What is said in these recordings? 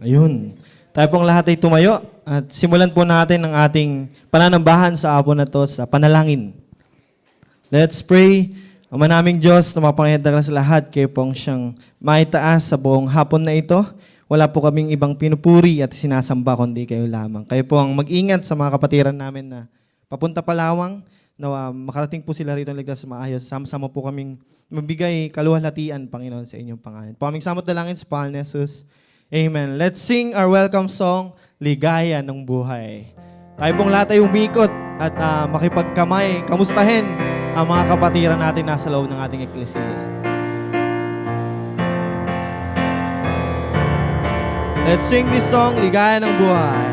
Ayun. Tayo pong lahat ay tumayo at simulan po natin ang ating pananambahan sa hapon na to sa panalangin. Let's pray. Ama naming Diyos, na mapangayadala sa lahat, kayo pong siyang maitaas sa buong hapon na ito. Wala po kaming ibang pinupuri at sinasamba kundi kayo lamang. Kayo po ang mag-ingat sa mga kapatiran namin na papunta Palawang, na makarating po sila rito ng ligtas maayos. Sama-sama po kaming magbigay kaluwalhatian, Panginoon, sa inyong pangalan. Po kaming samot dalangin sa pangalan ni Jesus. Amen. Let's sing our welcome song, Ligaya ng Buhay. Tayo pong lahat ay umikot at makipagkamay, kamustahin ang mga kapatiran natin nasa loob ng ating eklesiya. Let's sing this song, Ligaya ng Buhay.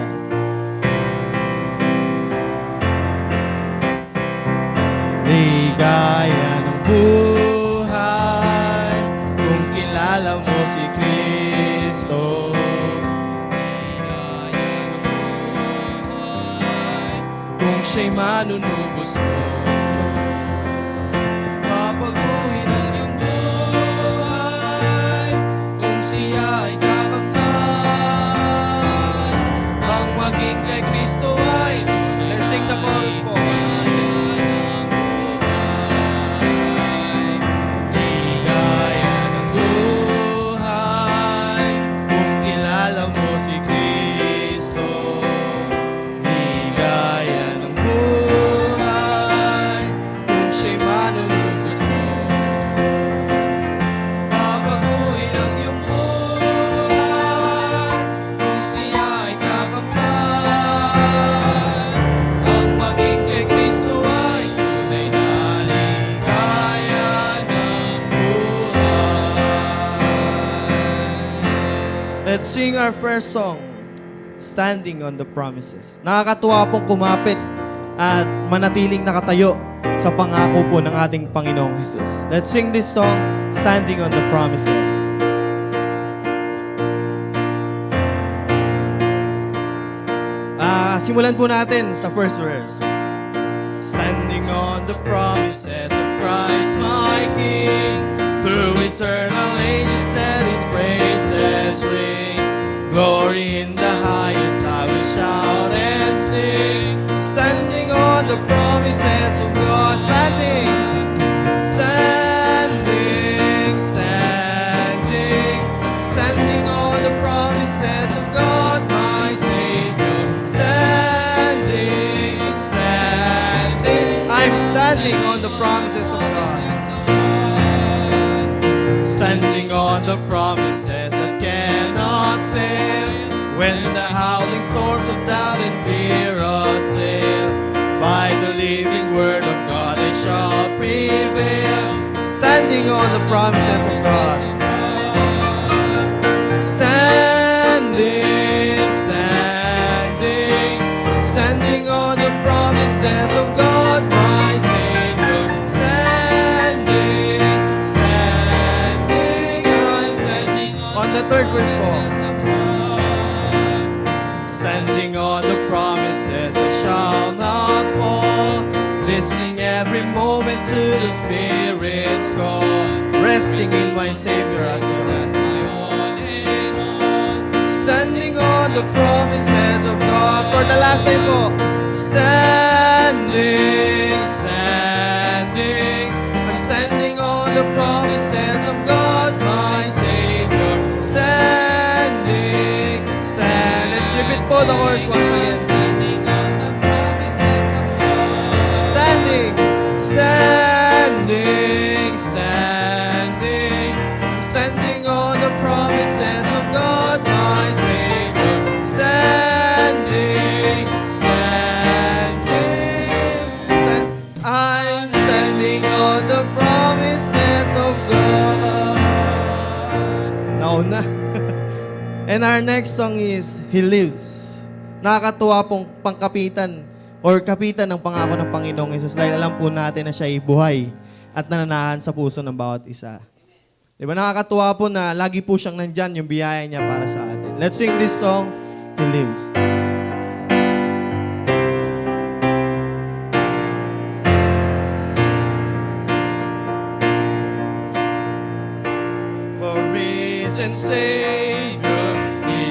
Ligaya ng buhay kung kilala mo si Kristo. Ligaya ng buhay kung siya'y manunubos mo. Papaguhin ang iyong buhay kung siya ay kakamtan. Ang maging kay Kristo ay tunay. Let's sing the chorus po. Let's sing our first song, Standing on the Promises. Nakakatuwa pong kumapit at manatiling nakatayo sa pangako po ng ating Panginoong Jesus. Let's sing this song, Standing on the Promises. Simulan po natin sa first verse. Standing on the promises of Christ my King, through eternal ages let His praises ring. Glory in the highest I will shout and sing. Standing on the promises of God. Standing, standing, standing, standing on the promises of God my Savior. Standing, standing, I'm standing on the promises of God. Standing on the promises that cannot fail. When the howling storms of doubt and fear assail, by the living word of God I shall prevail. Standing on the promises of God. Standing, standing, standing on the promises of God my Savior. Standing, standing, I'm standing on the third verse po. Standing on the promises I shall not fall, listening every moment to the Spirit's call, resting in my Savior as well as my all in all. Standing on the promises of God. For the last time po. Standing, standing, I'm standing on the promises of God my Savior. Standing, stand. Let's repeat po the chorus once again. Standing, standing, standing, I'm standing on the promises of God my Savior. Standing, standing, I'm standing on the promises of God. Nauna. And our next song is He Lives. Nakakatuwa pong pangkapitan or kapitan ng pangako ng Panginoong Hesus dahil alam po natin na siya ay buhay at nananahan sa puso ng bawat isa. Diba nakakatuwa po na lagi po siyang nandyan yung biyaya niya para sa atin. Let's sing this song, He Lives. For risen Savior, He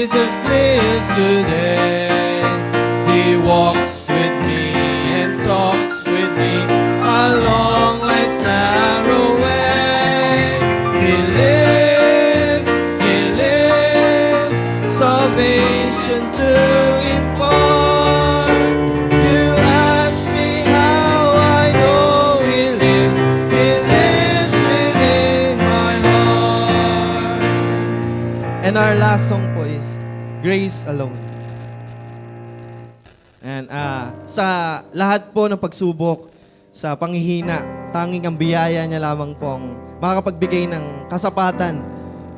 Jesus lives today. He walks with me and talks with me along life's narrow way. He lives, salvation to impart. You ask me how I know He lives within my heart. And our last song po is Grace Alone. And sa lahat po ng pagsubok, sa panghihina, tanging ang biyaya niya lamang po ang makakapagbigay ng kasapatan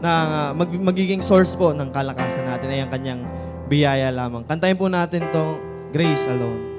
na magiging source po ng kalakasan natin ay ang kanyang biyaya lamang. Kantahin po natin to Grace Alone.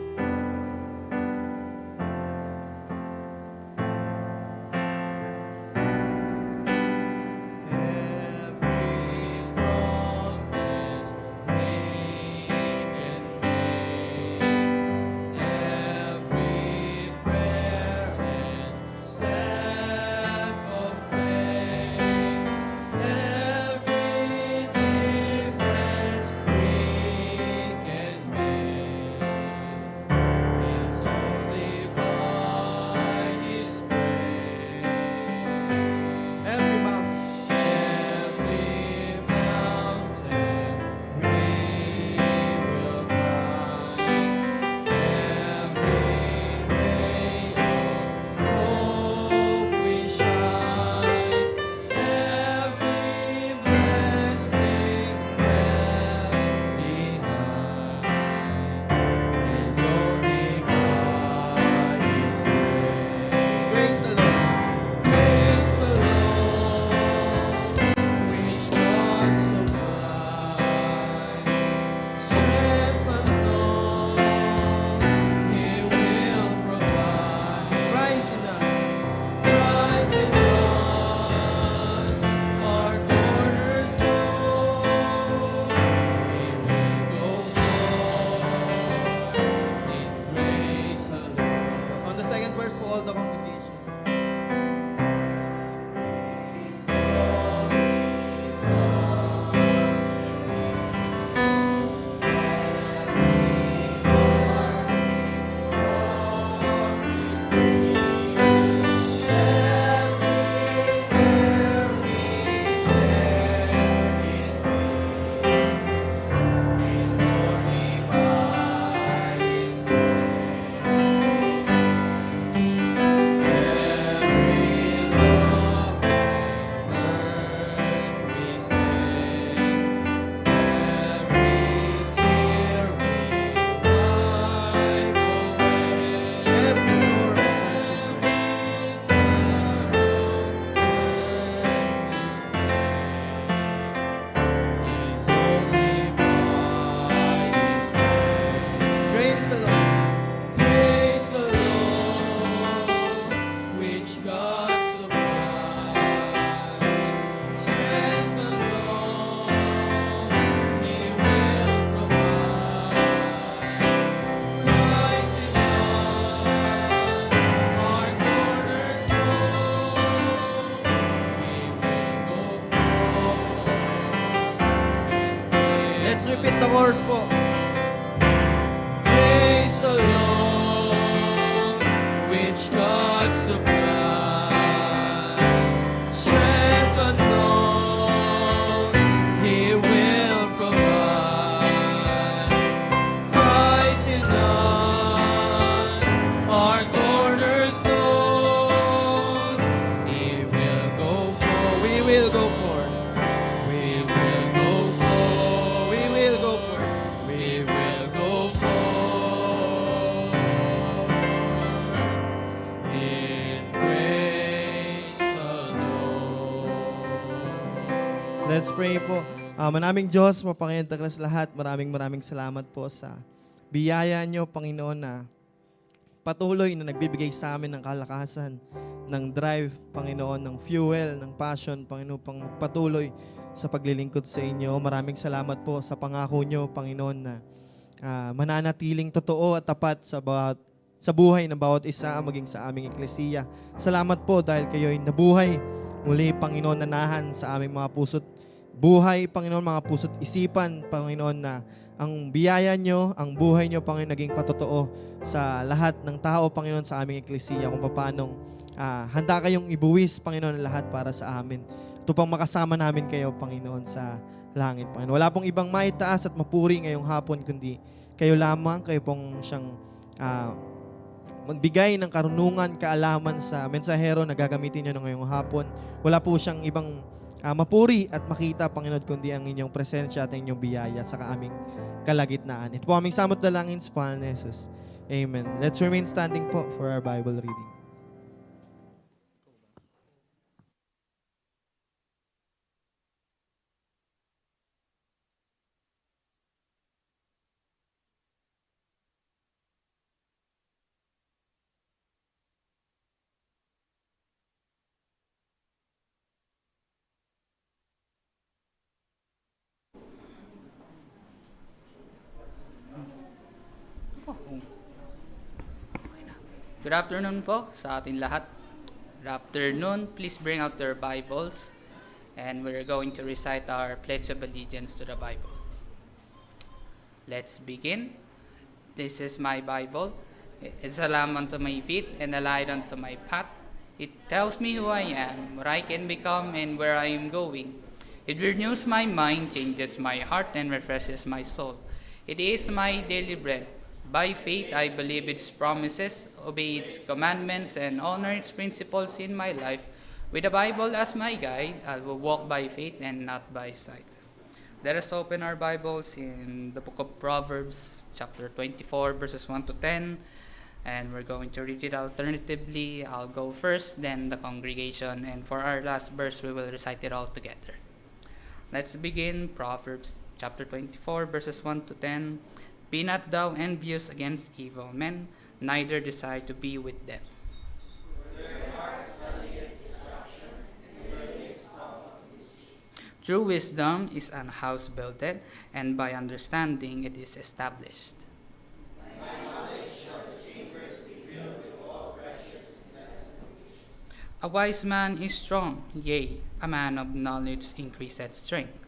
Let's repeat the chorus po. Grace alone, which God supplies. Strength unknown, He will provide. Christ in us, our cornerstone. He will go for, we will go for. Let's pray po. Manaming Diyos, mapanginoon taklas lahat, maraming salamat po sa biyaya niyo, Panginoon, na patuloy na nagbibigay sa amin ng kalakasan, ng drive, Panginoon, ng fuel, ng passion, Panginoon, pang patuloy sa paglilingkod sa inyo. Maraming salamat po sa pangako niyo, Panginoon, na mananatiling totoo at tapat sa buhay ng bawat isa, maging sa aming eklesiya. Salamat po dahil kayo'y nabuhay muli, Panginoon, nanahan sa aming mga puso't buhay, Panginoon, mga puso't isipan, Panginoon, na ang biyaya nyo, ang buhay nyo, Panginoon, naging patotoo sa lahat ng tao, Panginoon, sa aming eklesiya, kung paanong handa kayong ibuwis, Panginoon, lahat para sa amin. Ito pang makasama namin kayo, Panginoon, sa langit, Panginoon. Wala pong ibang maitaas at mapuri ngayong hapon, kundi kayo lamang, kayo pong siyang magbigay ng karunungan, kaalaman sa mensahero na gagamitin nyo ngayong hapon. Wala po siyang ibang mapuri at makita, Panginoon, kundi ang inyong presensya at inyong biyaya sa aming kalagitnaan. Ito po aming samot dalangin sa pangalan ni Jesus. Amen. Let's remain standing po for our Bible reading. Good afternoon po sa ating lahat. Good afternoon. Please bring out your Bibles and we're going to recite our Pledge of Allegiance to the Bible. Let's begin. This is my Bible. It's a lamp unto my feet and a light unto my path. It tells me who I am, what I can become, and where I am going. It renews my mind, changes my heart, and refreshes my soul. It is my daily bread. By faith, I believe its promises, obey its commandments, and honor its principles in my life. With the Bible as my guide, I will walk by faith and not by sight. Let us open our Bibles in the book of Proverbs, chapter 24, verses 1 to 10. And we're going to read it alternatively. I'll go first, then the congregation. And for our last verse, we will recite it all together. Let's begin Proverbs chapter 24, verses 1 to 10. Be not thou envious against evil men, neither desire to be with them. True wisdom is an house builded, and by understanding it is established. A wise man is strong, yea, a man of knowledge increaseth strength.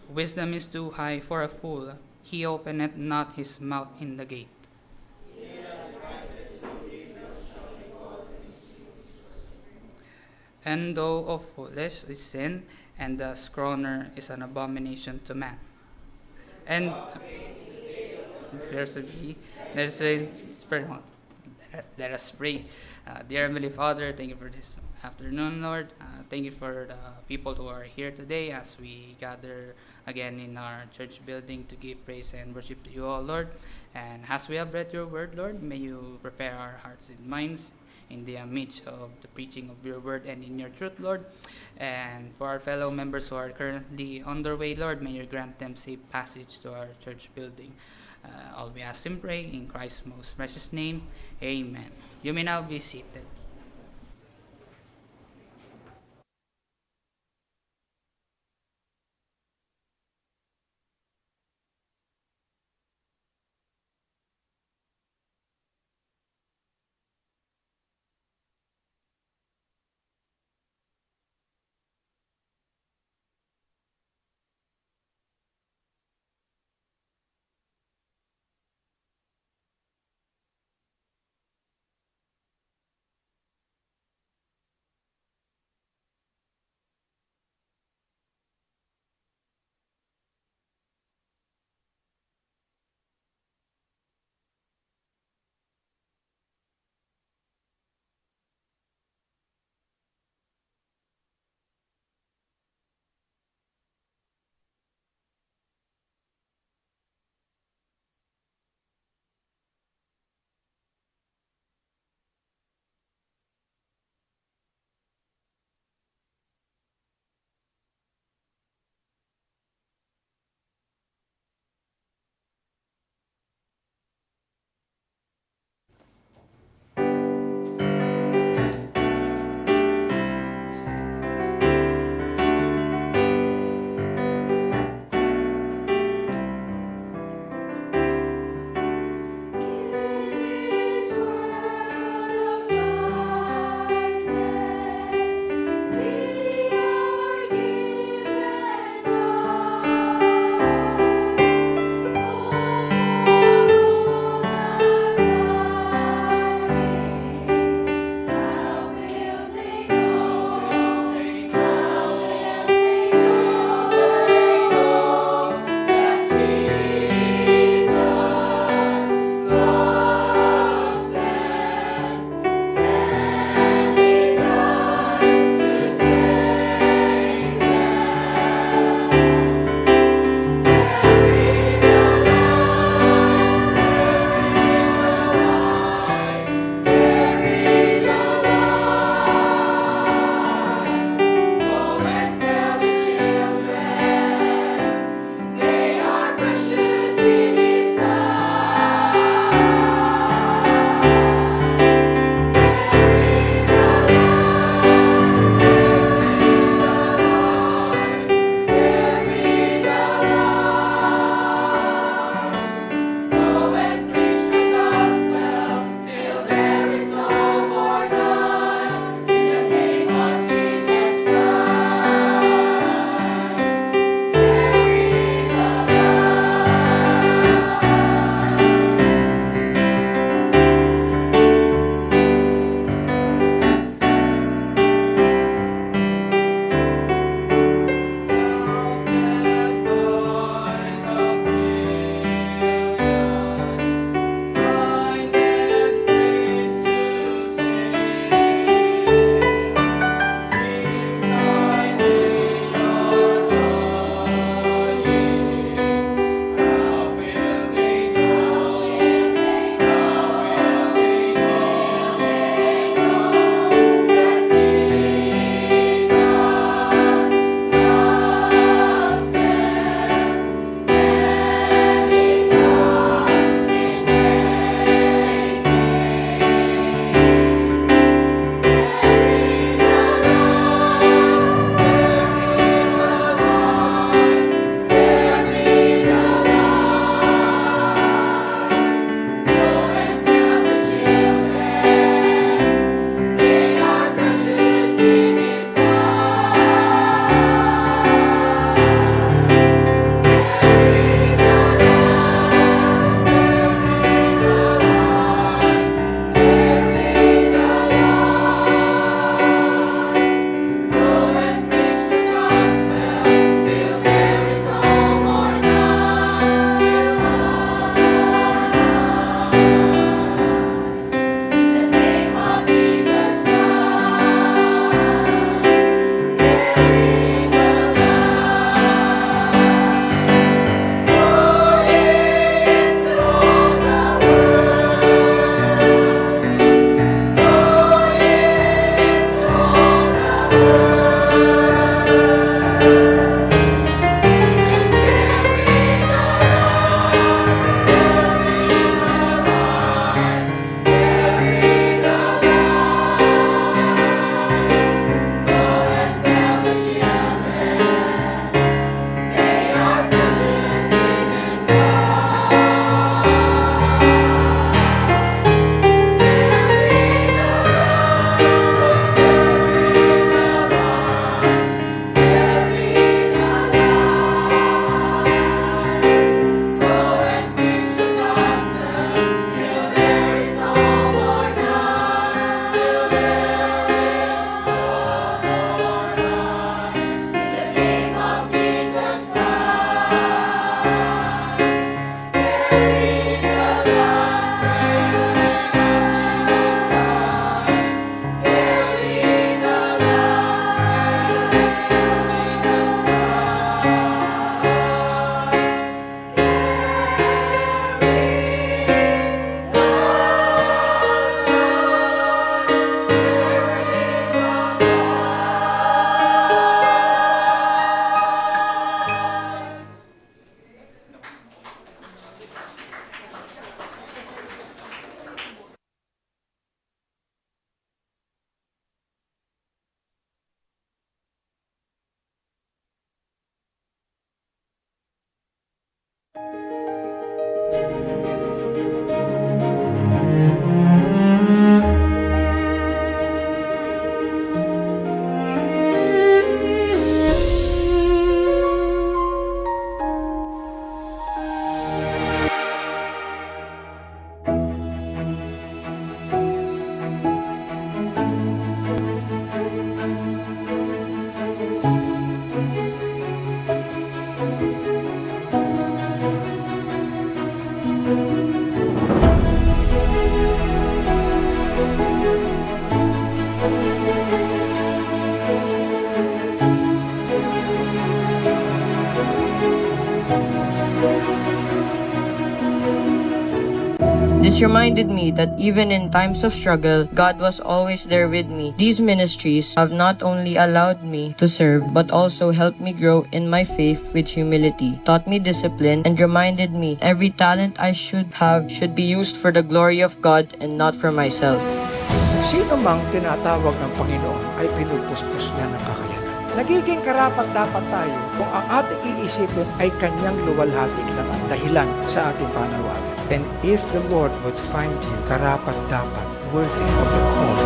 Wisdom is too high for a fool, he openeth not his mouth in the gate. And though of foolish is sin, and the scorner is an abomination to man. And there's a let us pray. Dear Heavenly Father, thank you for this afternoon, Lord. Thank you for the people who are here today as we gather again in our church building to give praise and worship to you all, Lord. And as we have read your word, Lord, may you prepare our hearts and minds in the midst of the preaching of your word and in your truth, Lord. And for our fellow members who are currently on their way, Lord, may you grant them safe passage to our church building. All we ask and pray in Christ's most precious name. Amen. You may now be seated. This reminded me that even in times of struggle, God was always there with me. These ministries have not only allowed me to serve, but also helped me grow in my faith with humility, taught me discipline, and reminded me every talent I should have should be used for the glory of God and not for myself. Sino mang tinatawag ng Panginoon ay pinupuspos niya ng kakayanan. Nagiging karapat-dapat tayo kung ang ating iisipin ay kanyang luwalhati lang ang dahilan sa ating panawagan. And if the Lord would find you karapat-dapat, worthy of the call,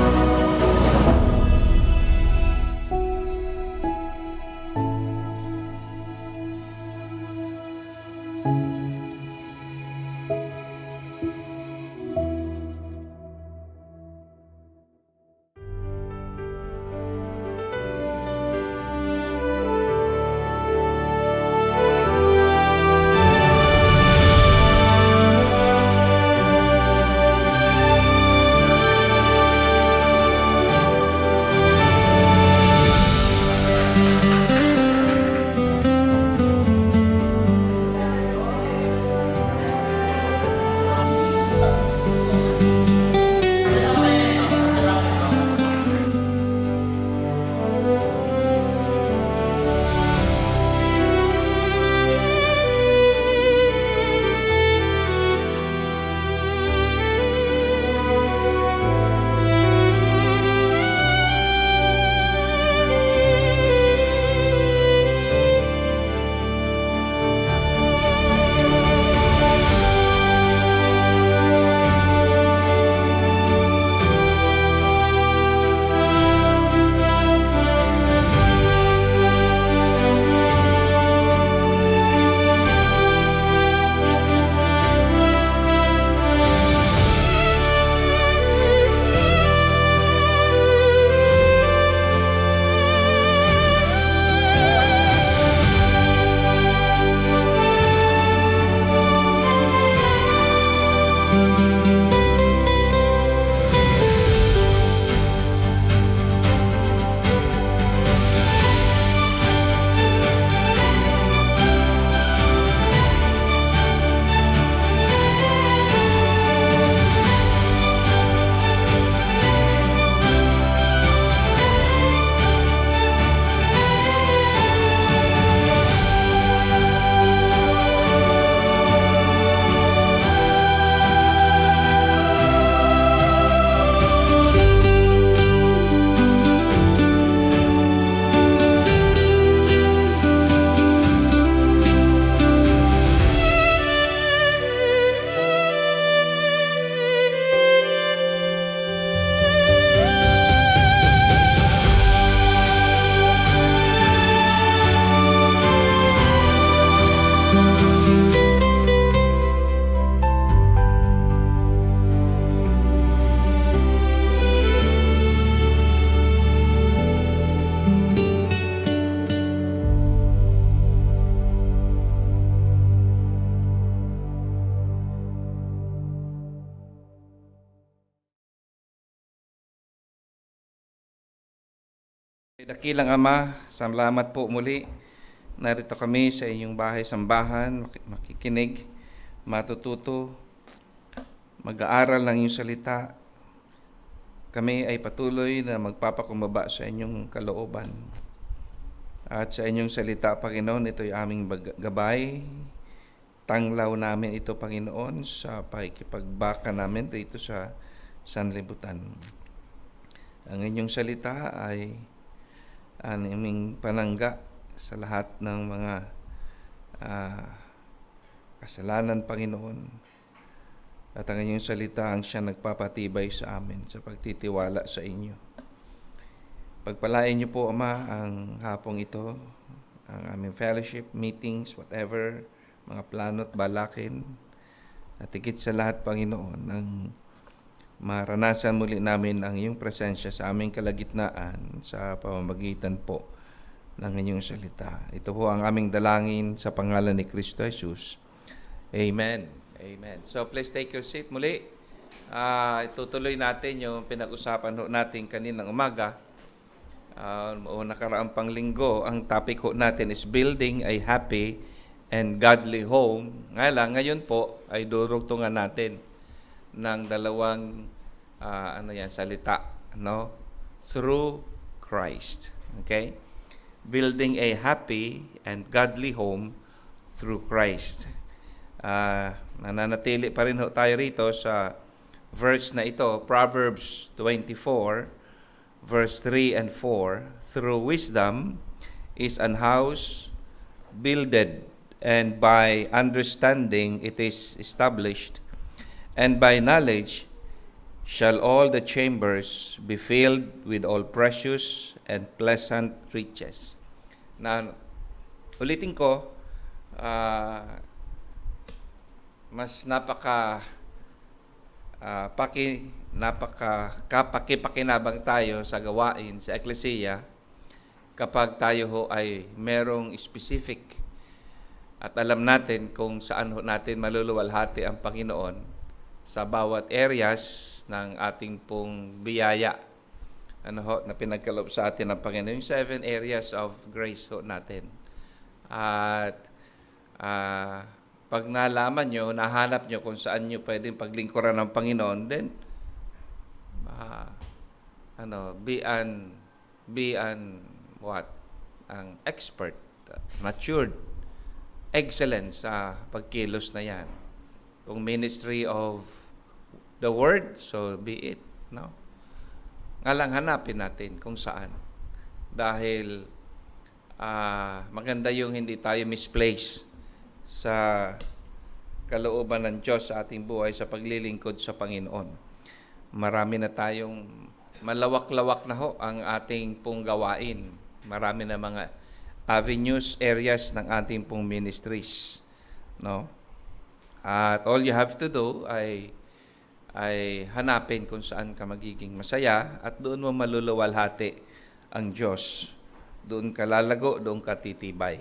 Dakilang Ama, salamat po muli. Narito kami sa inyong bahay-sambahan, makikinig, matututo, mag-aaral ng iyong salita. Kami ay patuloy na magpapakumbaba sa inyong kalooban. At sa inyong salita, Panginoon, ito'y aming gabay. Tanglaw namin ito, Panginoon, sa pakikipagbaka namin dito sa sanlibutan. Ang inyong salita ay aming panangga sa lahat ng mga kasalanan, Panginoon. At ang inyong salita ang siya nagpapatibay sa amin sa pagtitiwala sa inyo. Pagpalain niyo po, Ama, ang hapong ito, ang aming fellowship, meetings, whatever, mga plano at balakin. At higit sa lahat, Panginoon, ang maranasan muli namin ang iyong presensya sa aming kalagitnaan sa pamamagitan po ng inyong salita. Ito po ang aming dalangin sa pangalan ni Kristo Jesus. Amen. Amen. So please take your seat muli. Itutuloy natin yung pinag-usapan natin kaninang umaga. O nakaraang panglinggo, ang topic natin is building a happy and godly home. Ngayon po ay durugtungan natin ng dalawang salita, no? Through Christ. Okay? Building a happy and godly home through Christ. Nananatili pa rin tayo rito sa verse na ito, Proverbs 24, verse 3 and 4. Through wisdom is an house builded, and by understanding it is established, and by knowledge shall all the chambers be filled with all precious and pleasant riches. Na ulitin ko, mas kapakipakinabang tayo sa gawain sa Ecclesia kapag tayo ho ay merong specific at alam natin kung saan natin maluluwalhati ang Panginoon sa bawat areas ng ating pong biyaya na pinagkaloob sa atin ng Panginoon. Yung 7 areas of grace natin. At pag nalaman nyo, nahanap nyo kung saan nyo pwedeng paglingkuran ng Panginoon, then be an ang expert, matured, excellent sa pagkilos na yan. Kung ministry of the word, so be it, no? Ngalang hanapin natin kung saan. Dahil maganda yung hindi tayo misplaced sa kalooban ng Diyos sa ating buhay sa paglilingkod sa Panginoon. Marami na tayong malawak-lawak na ang ating pong gawain. Marami na mga avenues, areas ng ating pong ministries, no? At all you have to do ay hanapin kung saan ka magiging masaya at doon mo maluluwalhati ang Diyos. Doon ka lalago, doon ka titibay.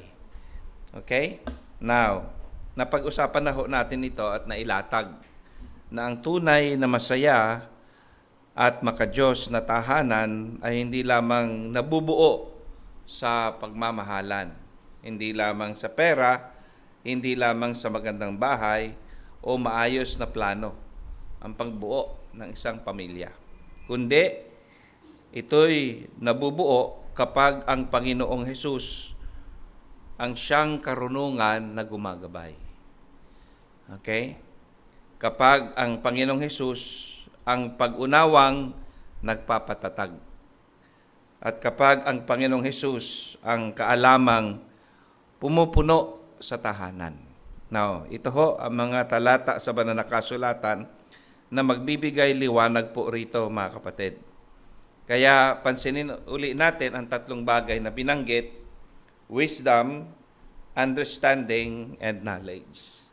Okay? Now, napag-usapan na natin ito at nailatag na ang tunay na masaya at makadiyos na tahanan ay hindi lamang nabubuo sa pagmamahalan, hindi lamang sa pera, hindi lamang sa magandang bahay o maayos na plano ang pagbuo ng isang pamilya. Kundi, ito'y nabubuo kapag ang Panginoong Hesus ang siyang karunungan na gumagabay. Okay? Kapag ang Panginoong Hesus ang pag-unawang nagpapatatag. At kapag ang Panginoong Hesus ang kaalamang pumupuno sa tahanan. Now, ito ang mga talata sa banal na kasulatan na magbibigay liwanag po rito, mga kapatid. Kaya pansinin uli natin ang 3 bagay na binanggit: wisdom, understanding, and knowledge.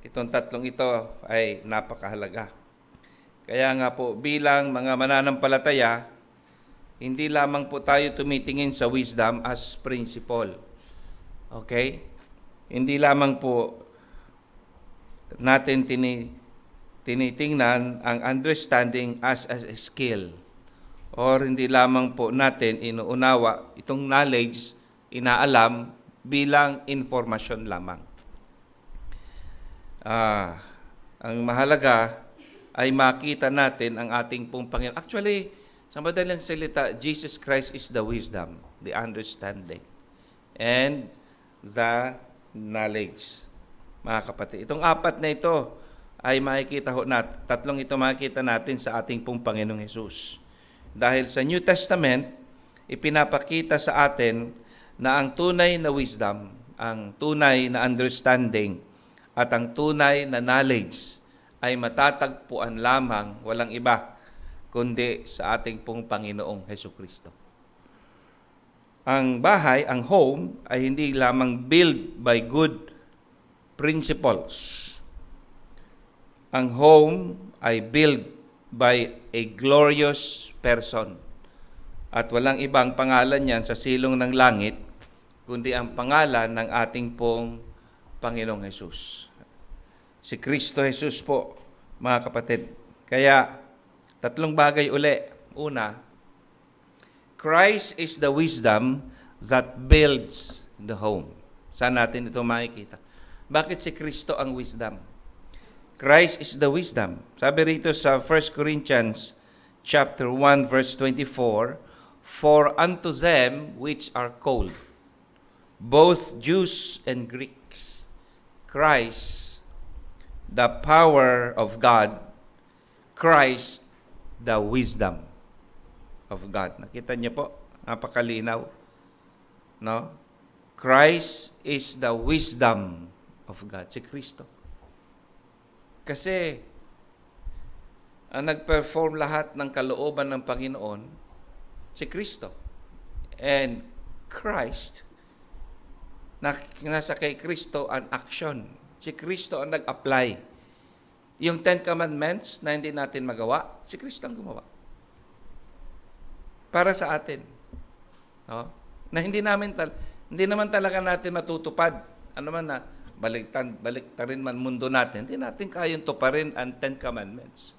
Itong 3 ito ay napakahalaga. Kaya nga po, bilang mga mananampalataya, hindi lamang po tayo tumitingin sa wisdom as principle. Okay? Hindi lamang po natin tinitingnan ang understanding as a skill. Or hindi lamang po natin inuunawa itong knowledge, inaalam bilang informasyon lamang. Ang mahalaga ay makita natin ang ating pong Panginoon. Actually, sa madaling salita, Jesus Christ is the wisdom, the understanding, and the knowledge. Mga kapatid, itong 4 na ito ay makikita natin, 3 ito makikita natin sa ating pong Panginoong Hesus. Dahil sa New Testament, ipinapakita sa atin na ang tunay na wisdom ang tunay na understanding at ang tunay na knowledge ay matatagpuan lamang walang iba kundi sa ating pong Panginoong Hesukristo. Ang bahay, ang home, ay hindi lamang built by good principles. Ang home ay built by a glorious person. At walang ibang pangalan yan sa silong ng langit, kundi ang pangalan ng ating pong Panginoong Hesus. Si Kristo Jesus po, mga kapatid. Kaya, tatlong bagay uli. Una, Christ is the wisdom that builds the home. Saan natin ito makikita? Bakit si Kristo ang wisdom? Christ is the wisdom. Sabi rito sa 1 Corinthians chapter 1 verse 24, "For unto them which are called, both Jews and Greeks, Christ, the power of God, Christ, the wisdom of God." Nakita niyo po, napakalinaw. No? Christ is the wisdom of God. Si Kristo. Kasi, ang nag-perform lahat ng kalooban ng Panginoon, si Kristo. And Christ, nasa kay Kristo ang action. Si Kristo ang nag-apply. Yung 10 Commandments na hindi natin magawa, si Kristo ang gumawa. Para sa atin. No? Na hindi naman talaga natin matutupad. Ano man na, baliktarin man mundo natin, hindi natin kayang tuparin ang 10 Commandments.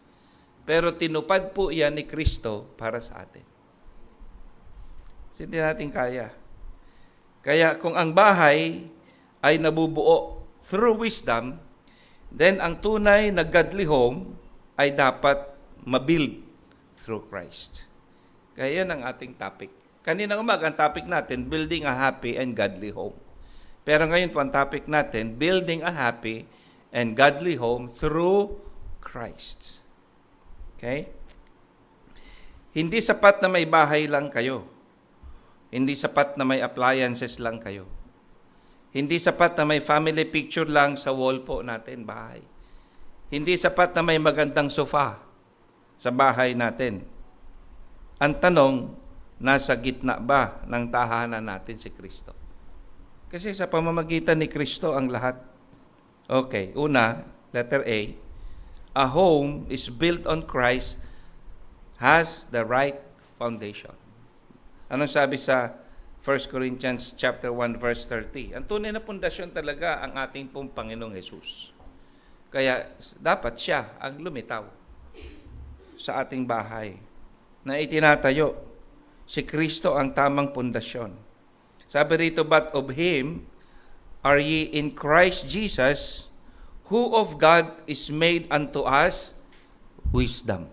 Pero tinupad po yan ni Kristo para sa atin. Hindi natin kaya. Kaya kung ang bahay ay nabubuo through wisdom, then ang tunay na godly home ay dapat mabuild through Christ. Kaya yan ang ating topic. Kanina umaga, ang topic natin, building a happy and godly home. Pero ngayon po, ang topic natin, building a happy and godly home through Christ. Okay? Hindi sapat na may bahay lang kayo. Hindi sapat na may appliances lang kayo. Hindi sapat na may family picture lang sa wall po natin, bahay. Hindi sapat na may magandang sofa sa bahay natin. Ang tanong, nasa gitna ba ng tahanan natin si Kristo? Kasi sa pamamagitan ni Kristo ang lahat. Okay, una, letter A home is built on Christ has the right foundation. Anong sabi sa 1 Corinthians chapter 1 verse 30? Ang tunay na pundasyon talaga ang ating pong Panginoong Hesus. Kaya dapat siya ang lumitaw sa ating bahay na itinatayo. Si Kristo ang tamang pundasyon. Sabi rito, "But of Him are ye in Christ Jesus, who of God is made unto us wisdom."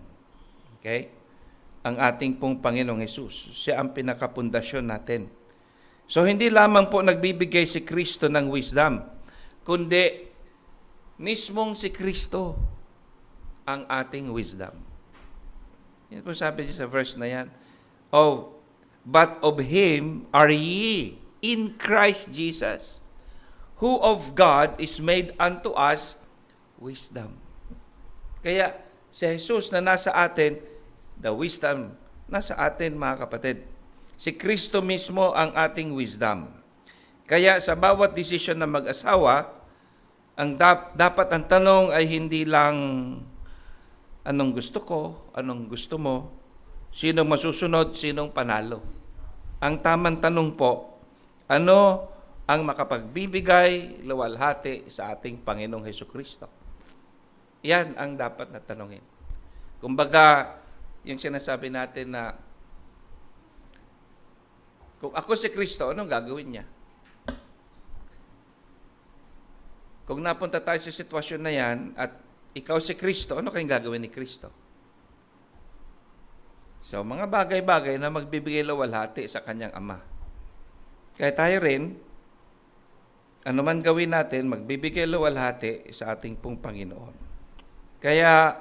Okay? Ang ating pong Panginoong Hesus. Siya ang pinakapundasyon natin. So, hindi lamang po nagbibigay si Kristo ng wisdom, kundi mismong si Kristo ang ating wisdom. Yan po sabi niya sa verse na yan. "Oh, but of Him are ye in Christ Jesus, who of God is made unto us wisdom." Kaya si Jesus na nasa atin, the wisdom nasa atin, mga kapatid. Si Kristo mismo ang ating wisdom. Kaya sa bawat desisyon ng mag-asawa, ang dapat ang tanong ay hindi lang anong gusto ko, anong gusto mo, sinong masusunod, sinong panalo. Ang tamang tanong po, ano ang makapagbibigay luwalhati sa ating Panginoong Hesukristo? Yan ang dapat na tanongin. Kumbaga, yung sinasabi natin na kung ako si Kristo, anong gagawin niya? Kung napunta tayo sa sitwasyon na yan at ikaw si Kristo, ano kayong gagawin ni Kristo? So, mga bagay-bagay na magbibigay luwalhati sa kanyang Ama. Kaya tayo rin, ano man gawin natin, magbibigay luwalhati sa ating pong Panginoon. Kaya,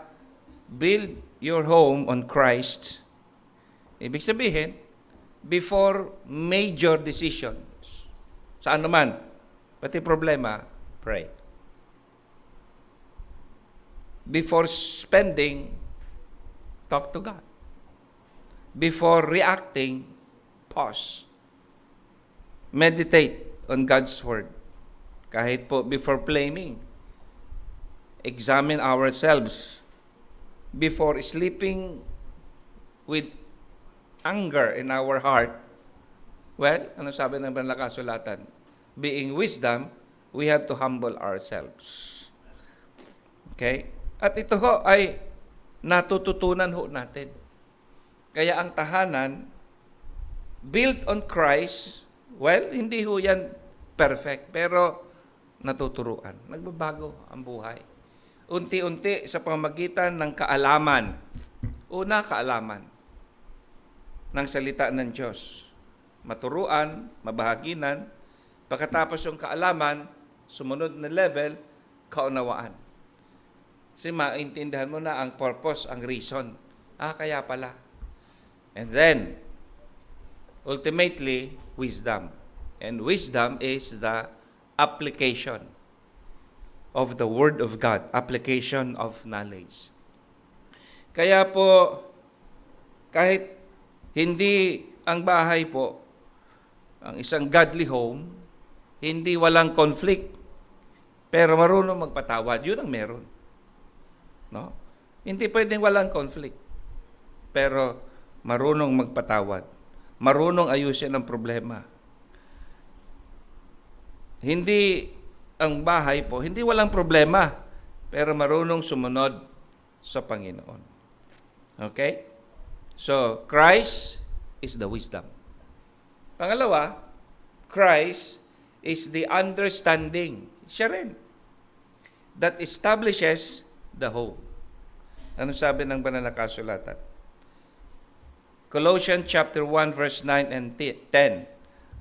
build your home on Christ. Ibig sabihin, before major decisions, sa ano man, Pati problema, pray. Before spending, talk to God. Before reacting, pause. Meditate on God's Word. Kahit po before blaming, examine ourselves. Before sleeping with anger in our heart, well, ano sabi ng banal na kasulatan? Being wisdom, we have to humble ourselves. Okay? At ito ho ay natututunan ho natin. Kaya ang tahanan, built on Christ, well, hindi ho yan perfect, pero natuturuan. Nagbabago ang buhay. Unti-unti sa pamagitan ng kaalaman. Una, kaalaman ng salita ng Diyos. Maturuan, mabahaginan. Pagkatapos yung kaalaman, sumunod na level, kaunawaan. Kasi maintindihan mo na ang purpose, ang reason. Kaya pala. And then, ultimately, wisdom. And wisdom is the application of the Word of God, application of knowledge. Kaya po, kahit hindi ang bahay po, ang isang godly home, hindi walang conflict, pero marunong magpatawad, yun ang meron. No? Hindi pwedeng walang conflict, pero marunong magpatawad, marunong ayusin ang problema. Hindi ang bahay po, hindi walang problema, pero marunong sumunod sa Panginoon. Okay? So, Christ is the wisdom. Pangalawa, Christ is the understanding. Siya rin. That establishes the home. Ano sabi ng banal na kasulatan? Colossians chapter 1 verse 9 and 10.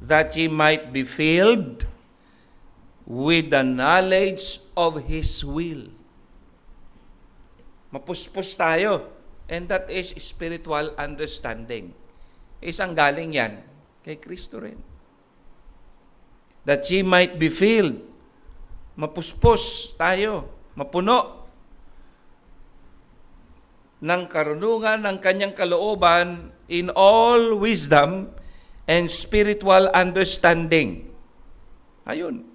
That ye might be filled with the knowledge of His will. Mapuspos tayo. And that is spiritual understanding. Isang galing yan kay Kristo rin. That ye might be filled. Mapuspos tayo. Mapuno ng karunungan ng kanyang kalooban in all wisdom and spiritual understanding. Ayun.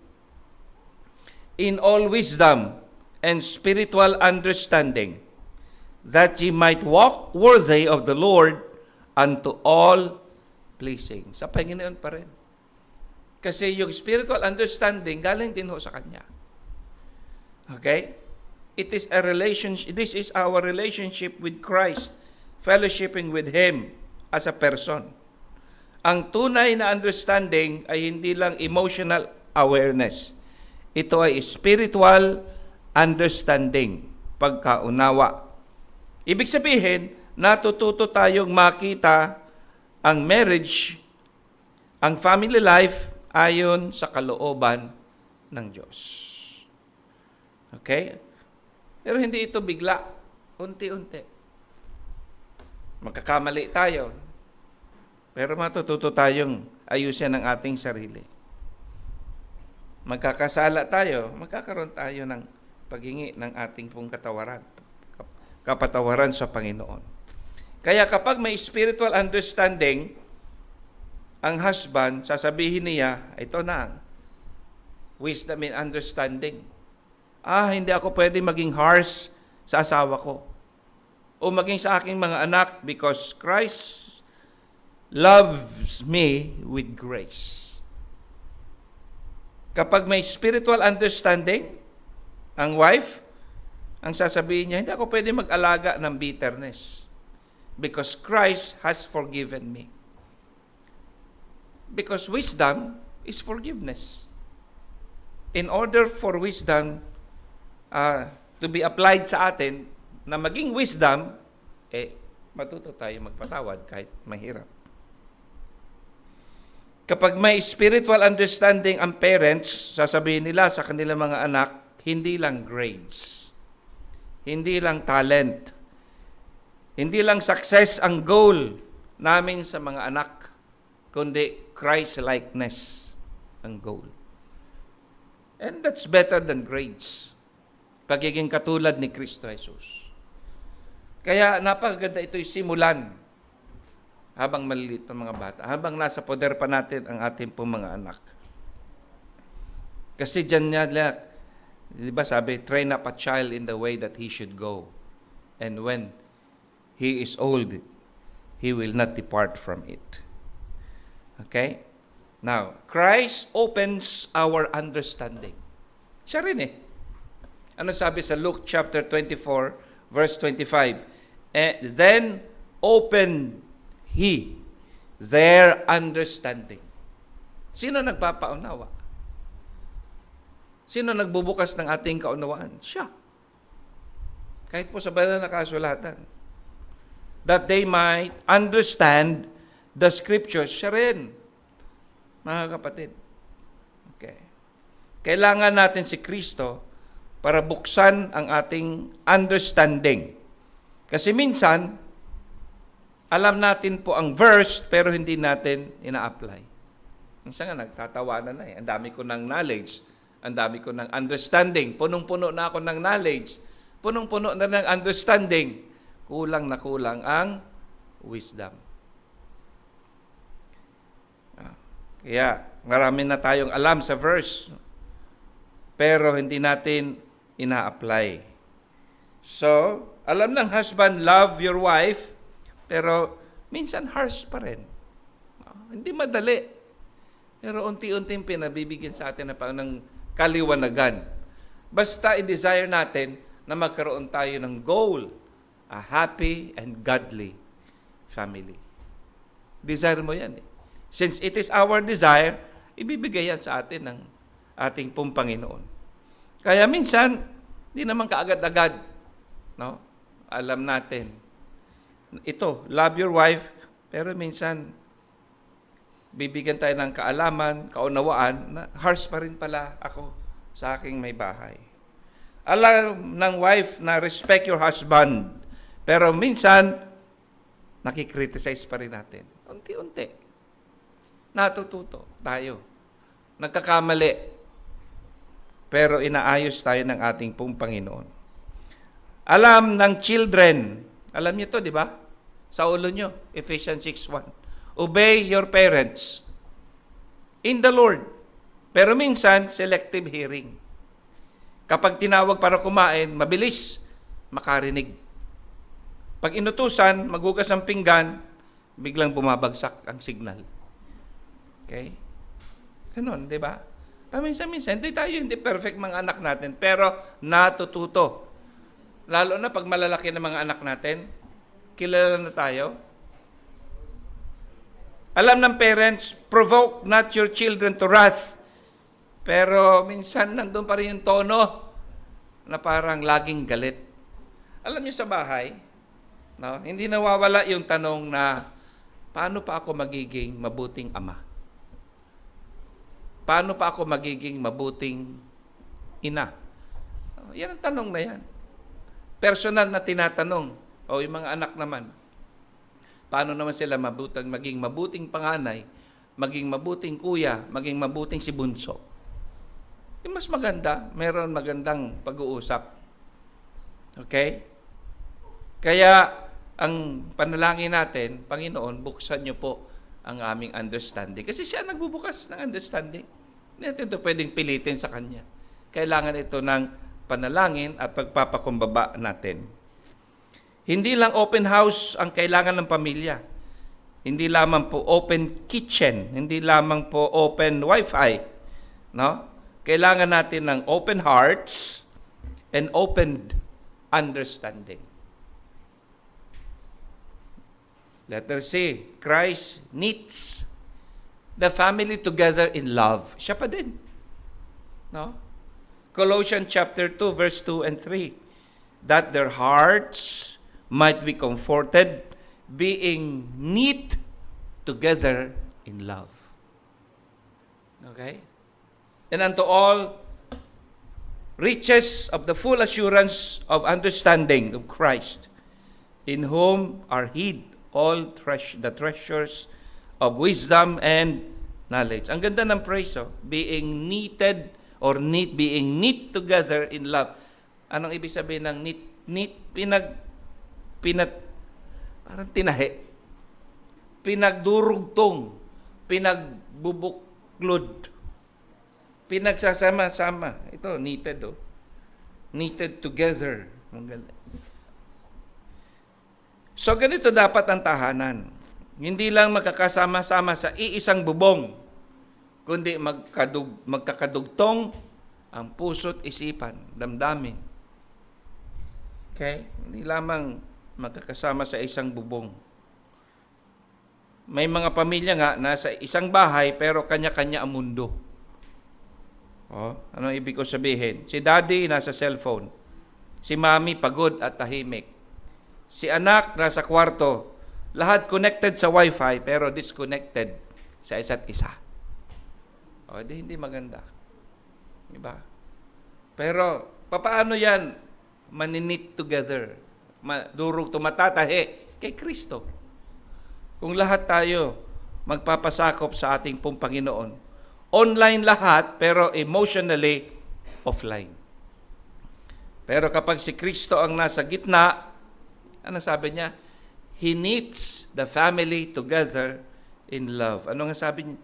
In all wisdom and spiritual understanding, that ye might walk worthy of the Lord unto all pleasing. Sa Panginoon pa rin. Kasi yung spiritual understanding, galing din ho sa Kanya. Okay? It is a relationship, this is our relationship with Christ, fellowshipping with Him as a person. Ang tunay na understanding ay hindi lang emotional awareness. Ito ay spiritual understanding, pagkaunawa. Ibig sabihin, natututo tayong makita ang marriage, ang family life, ayon sa kalooban ng Diyos. Okay? Pero hindi ito bigla. Unti-unti. Magkakamali tayo. Pero matututo tayong ayusin ang ating sarili. Magkakasala tayo, magkakaroon tayo ng paghingi ng ating pong kapatawaran sa Panginoon. Kaya kapag may spiritual understanding, ang husband, sasabihin niya, ito na, wisdom and understanding. Hindi ako pwede maging harsh sa asawa ko. O maging sa aking mga anak because Christ loves me with grace. Kapag may spiritual understanding, ang wife, ang sasabihin niya, hindi ako pwede mag-alaga ng bitterness because Christ has forgiven me. Because wisdom is forgiveness. In order for wisdom to be applied sa atin, na maging wisdom, matuto tayo magpatawad kahit mahirap. Kapag may spiritual understanding ang parents, sasabihin nila sa kanilang mga anak, hindi lang grades, hindi lang talent, hindi lang success ang goal namin sa mga anak, kundi Christ-likeness ang goal. And that's better than grades. Pagiging katulad ni Kristo Jesus. Kaya napakaganda ito'y simulan habang maliliit pa mga bata, habang nasa poder pa natin ang ating pong mga anak. Kasi dyan niya, di ba sabi, train up a child in the way that he should go. And when he is old, he will not depart from it. Okay? Now, Christ opens our understanding. Siya rin eh. Ano sabi sa Luke chapter 24, verse 25? Then opened He their understanding. Sino nagpapaunawa? Sino nagbubukas ng ating kaunawaan? Siya. Kahit po sa banal na kasulatan. That they might understand the scriptures. Siya rin, mga kapatid. Okay. Kailangan natin si Kristo para buksan ang ating understanding. Kasi minsan, alam natin po ang verse, pero hindi natin ina-apply. Minsan nga, nagtatawanan na eh. Ang dami ko ng knowledge. Ang dami ko ng understanding. Punong-puno na ako ng knowledge. Punong-puno na ng understanding. Kulang na kulang ang wisdom. Kaya, marami na tayong alam sa verse. Pero hindi natin ina-apply. So, alam ng husband, love your wife, pero minsan harsh pa rin. Hindi madali. Pero unti-unting pinabibigyan sa atin ng kaliwanagan. Basta i-desire natin na magkaroon tayo ng goal, a happy and godly family. Desire mo yan eh. Since it is our desire, ibibigay yan sa atin ng ating pong Panginoon. Kaya minsan, di naman kaagad-agad, no? Alam natin. Ito, love your wife, pero minsan, bibigyan tayo ng kaalaman, kaunawaan, na harsh pa rin pala ako sa aking may bahay. Alam ng wife na respect your husband, pero minsan, nakikriticize pa rin natin. Unti-unti. Natututo tayo. Nagkakamali. Pero inaayos tayo ng ating pong Panginoon. Alam ng children, alam niyo to, di ba? Sa ulo niyo, Ephesians 6:1. Obey your parents in the Lord. Pero minsan, selective hearing. Kapag tinawag para kumain, mabilis makarinig. Pag inutusan, maghugas ang pinggan, biglang bumabagsak ang signal. Okay? Ganon, di ba? Minsan-minsan, hindi perfect mga anak natin, pero natututo. Lalo na pag malalaki ng mga anak natin, kilala na tayo. Alam ng parents, provoke not your children to wrath. Pero minsan nandun pa rin yung tono na parang laging galit. Alam niyo sa bahay, no, hindi nawawala yung tanong na, paano pa ako magiging mabuting ama? Paano pa ako magiging mabuting ina? Yan ang tanong na yan. Personal na tinatanong. O yung mga anak naman, paano naman sila maging mabuting panganay, maging mabuting kuya, maging mabuting si bunso? Yung mas maganda, meron magandang pag-uusap. Okay? Kaya, ang panalangin natin, Panginoon, buksan niyo po ang aming understanding. Kasi siya nagbubukas ng understanding. Hindi natin ito pwedeng pilitin sa Kanya. Kailangan ito ng panalangin at pagpapakumbaba natin. Hindi lang open house ang kailangan ng pamilya. Hindi lamang po open kitchen. Hindi lamang po open wifi. No? Kailangan natin ng open hearts and open understanding. Letter C, Christ knits the family together in love. Siya pa din. No? Colossians chapter 2, verse 2 and 3. That their hearts might be comforted, being knit together in love. Okay? And unto all riches of the full assurance of understanding of Christ, in whom are hid all the treasures of wisdom and knowledge. Ang ganda ng praise, being knitted or being knit together in love. Anong ibig sabihin ng knit? Parang tinahi. Pinagdurugtong, pinagbubuklod, pinagsasama-sama. Ito, knitted, oh. Knitted together. Ang galing. So, ganito dapat ang tahanan. Hindi lang magkakasama-sama sa iisang bubong, kundi magkakadugtong ang puso't isipan, damdamin. Okay? Hindi lamang magkakasama sa isang bubong. May mga pamilya nga nasa isang bahay pero kanya-kanya ang mundo. Ano ibig ko sabihin? Si daddy nasa cellphone. Si mami pagod at tahimik. Si anak nasa kwarto. Lahat connected sa wifi pero disconnected sa isa't isa. Hindi maganda. Diba? Pero papaano yan maninit together? Tumatatahi kay Kristo. Kung lahat tayo magpapasakop sa ating pong Panginoon. Online lahat, pero emotionally offline. Pero kapag si Kristo ang nasa gitna, ano sabi niya? He knits the family together in love. Ano nga sabi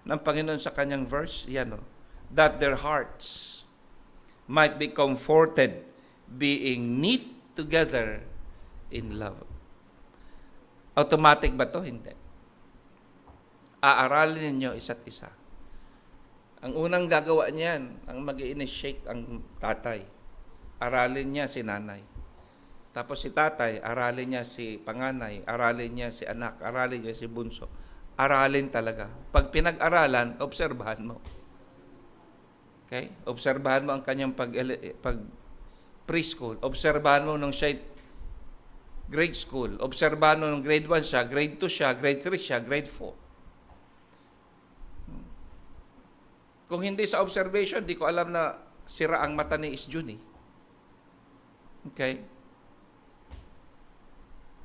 ng Panginoon sa kanyang verse? Yan, that their hearts might be comforted, being knit together in love. Automatic ba to? Hindi. Aaralin ninyo isa't isa. Ang unang gagawa niyan, ang mag-initiate ang tatay. Aralin niya si nanay. Tapos si tatay, aralin niya si panganay, aralin niya si anak, aralin niya si bunso. Aralin talaga. Pag pinag-aralan, obserbahan mo. Okay? Obserbahan mo ang kanyang pag preschool. Obserbahan mo nung siya grade school. Obserbahan mo nung grade 1 siya, grade 2 siya, grade 3 siya, grade 4. Kung hindi sa observation, di ko alam na sira ang mata ni Isjun eh. Okay?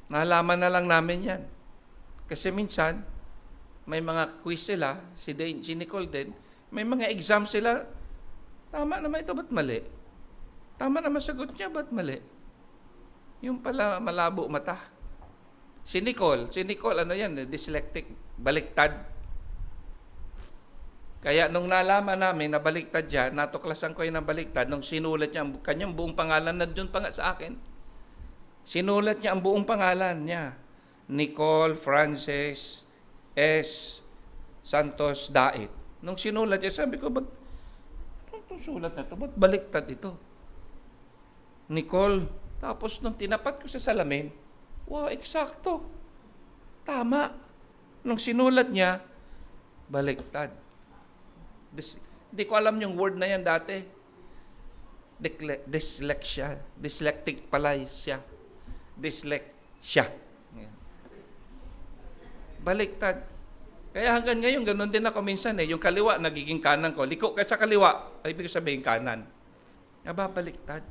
Nalaman na lang namin yan. Kasi minsan, may mga quiz sila, si Nicole din, may mga exam sila, tama naman ito, ba't mali? Tama naman sagot niya, ba't mali? Yung pala malabo mata. Si Nicole, ano yan, dyslexic, baliktad. Kaya nung nalaman namin na baliktad siya, natuklasan ko yung baliktad, nung sinulat niya ang kanyang buong pangalan, nandun pa nga sa akin. Sinulat niya ang buong pangalan niya. Nicole Frances S. Santos Dait. Nung sinulat niya, sabi ko, ba't itong sulat na ito? Ba't baliktad ito? Nicole. Tapos nung tinapat ko sa salamin, wow, eksakto. Tama. Nung sinulat niya, baliktad. Hindi ko alam yung word na yan dati. Dyslexia. Dyslectic pala siya. Dyslexia. Baliktad. Kaya hanggang ngayon, ganun din ako minsan eh. Yung kaliwa, nagiging kanan ko. Liko ka sa kaliwa, ay ibig sabihin kanan. Baliktad.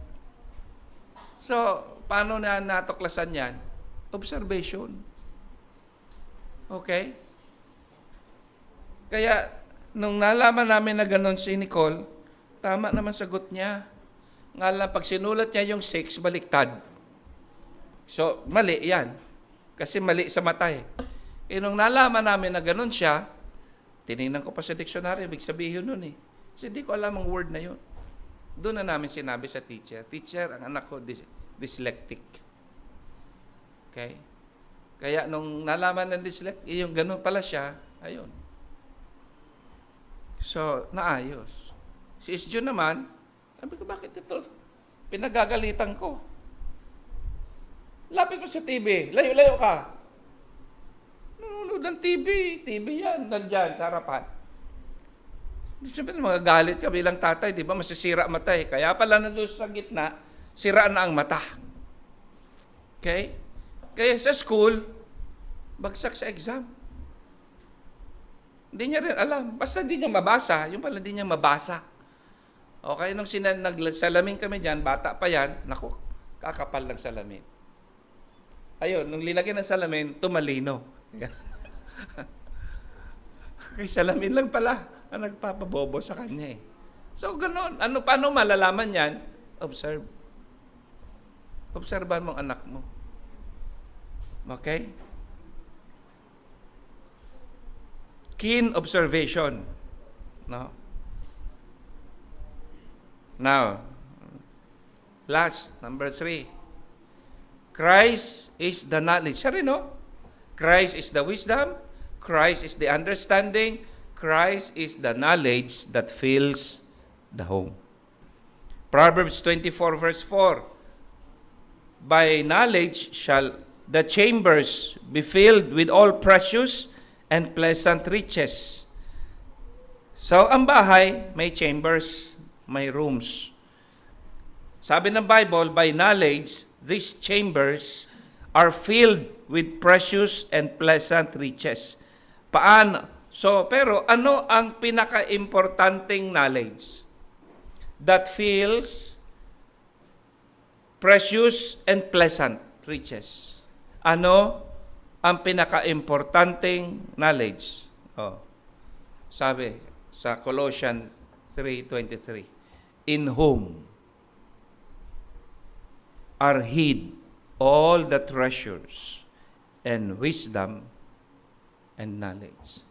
So, paano na natuklasan yan? Observation. Okay? Kaya, nung nalaman namin na ganun si Nicole, tama naman sagot niya. Nga lang, pag sinulat niya yung 6, baliktad. So, mali yan. Kasi mali sa mata eh. Nung nalaman namin na ganun siya, tinignan ko pa sa dictionary, ibig sabihin nun eh. Kasi hindi ko alam ang word na yun. Doon na namin sinabi sa teacher, ang anak ko dyslectic. Okay? Kaya nung nalaman ng dyslectic, yung ganun pala siya, ayun. So, naayos. Si Isjun naman, sabi ko, bakit ito? Pinagagalitan ko. Lapit mo sa TV, layo-layo ka. Nanonood ng TV yan, nandyan, sa harapan. Siyempre, magagalit ka bilang tatay, di ba? Masisira mata eh. Kaya pala nandun sa gitna, sira na ang mata. Okay? Kaya sa school, bagsak sa exam. Hindi niya rin alam. Basta hindi niya mabasa. Yung pala hindi niya mabasa. Okay, nung nagsalamin kami dyan, bata pa yan, naku, kakapal ng salamin. Ayun, nung linagyan ng salamin, tumalino. Kay salamin lang pala ang nagpapabobo sa kanya eh. So, ganun. Paano malalaman yan? Observe. Obserbahan mo ang anak mo. Okay? Keen observation. No? Now, last, number 3. Christ is the knowledge. Siya rin, no? Christ is the wisdom. Christ is the understanding. Christ is the knowledge that fills the home. Proverbs 24 verse 4. By knowledge shall the chambers be filled with all precious and pleasant riches. So, ang bahay, may chambers, may rooms. Sabi ng Bible, by knowledge, these chambers are filled with precious and pleasant riches. Paano? So, pero ano ang pinaka-importanting knowledge? That fills precious and pleasant riches. Ano ang pinaka-importanting knowledge? Sabi sa Colossians 3:23, in whom are hid all the treasures and wisdom and knowledge.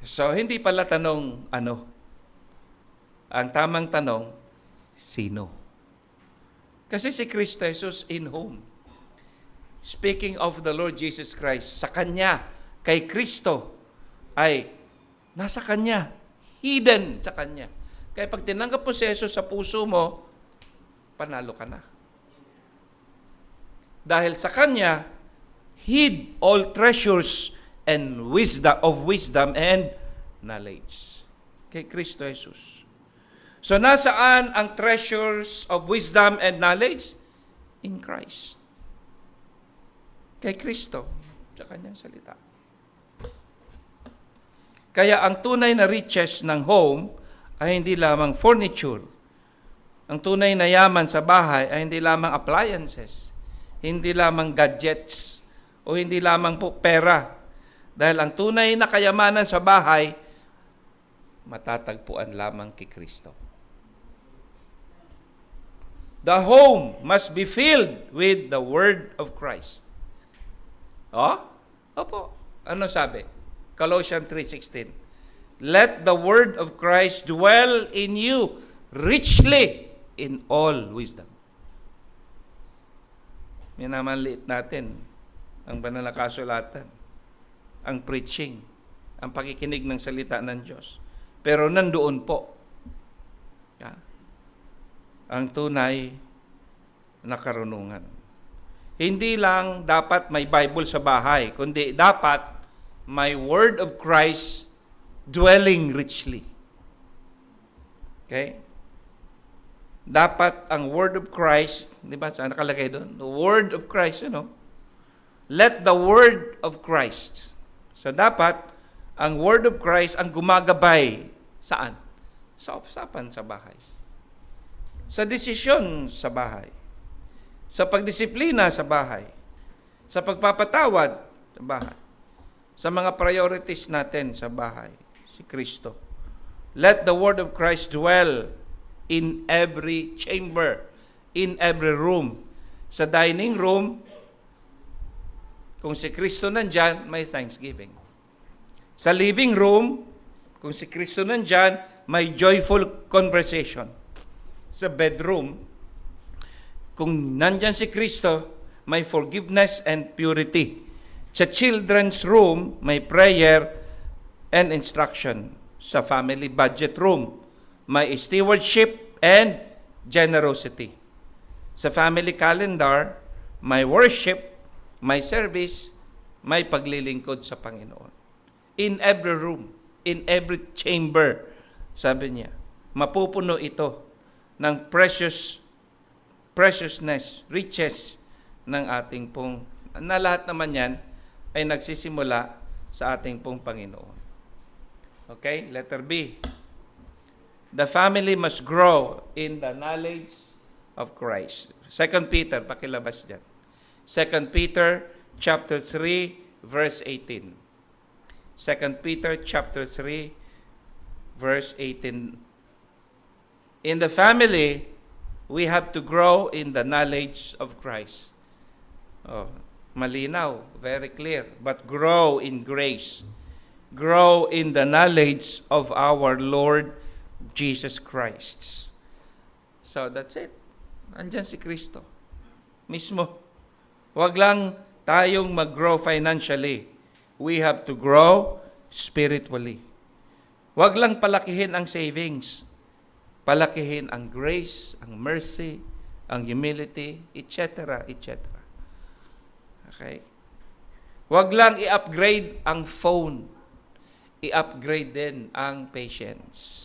So, hindi pala tanong ano. Ang tamang tanong, sino? Kasi si Kristo Jesus in whom? Speaking of the Lord Jesus Christ, sa Kanya, kay Kristo, ay nasa Kanya, hidden sa Kanya. Kaya pag tinanggap mo si Jesus sa puso mo, panalo ka na. Dahil sa Kanya, hid all treasures and wisdom and knowledge. Kay Kristo Jesus. So nasaan ang treasures of wisdom and knowledge? In Christ. Kay Kristo, sa Kanyang salita. Kaya ang tunay na riches ng home ay hindi lamang furniture. Ang tunay na yaman sa bahay ay hindi lamang appliances, hindi lamang gadgets, o hindi lamang po pera. Dahil ang tunay na kayamanan sa bahay, matatagpuan lamang kay Kristo. The home must be filled with the Word of Christ. Opo. Ano sabi? Colossians 3:16. Let the Word of Christ dwell in you richly in all wisdom. Minamaliit natin ang banal na kasulatan, ang preaching, ang pakikinig ng salita ng Diyos. Pero nandoon po ang tunay na karunungan. Hindi lang dapat may Bible sa bahay, kundi dapat may Word of Christ dwelling richly. Okay? Dapat ang Word of Christ, di ba, saan nakalagay doon? The Word of Christ, Let the Word of Christ. So dapat, ang Word of Christ ang gumagabay. Saan? Sa usapan sa bahay. Sa desisyon sa bahay. Sa pagdisiplina sa bahay. Sa pagpapatawad sa bahay. Sa mga priorities natin sa bahay. Si Kristo. Let the Word of Christ dwell in every chamber, in every room. Sa dining room, kung si Kristo nandyan, may thanksgiving. Sa living room, kung si Kristo nandyan, may joyful conversation. Sa bedroom, kung nandyan si Kristo, may forgiveness and purity. Sa children's room, may prayer and instruction. Sa family budget room, may stewardship and generosity. Sa family calendar, may worship, may service, may paglilingkod sa Panginoon. In every room, in every chamber, sabi niya, mapupuno ito ng preciousness, riches ng ating pong, na lahat naman yan ay nagsisimula sa ating pong Panginoon. Okay, letter B. The family must grow in the knowledge of Christ. 2 Peter, pakilabas dyan. 2 Peter chapter 3, verse 18. 2 Peter chapter 3, verse 18. In the family, we have to grow in the knowledge of Christ. Oh, malinaw, very clear. But grow in grace. Grow in the knowledge of our Lord Jesus Christ. So that's it. Andyan si Kristo mismo. Huwag lang tayong mag-grow financially. We have to grow spiritually. Huwag lang palakihin ang savings. Palakihin ang grace, ang mercy, ang humility, etc., etc. Okay? Huwag lang i-upgrade ang phone. I-upgrade din ang patience.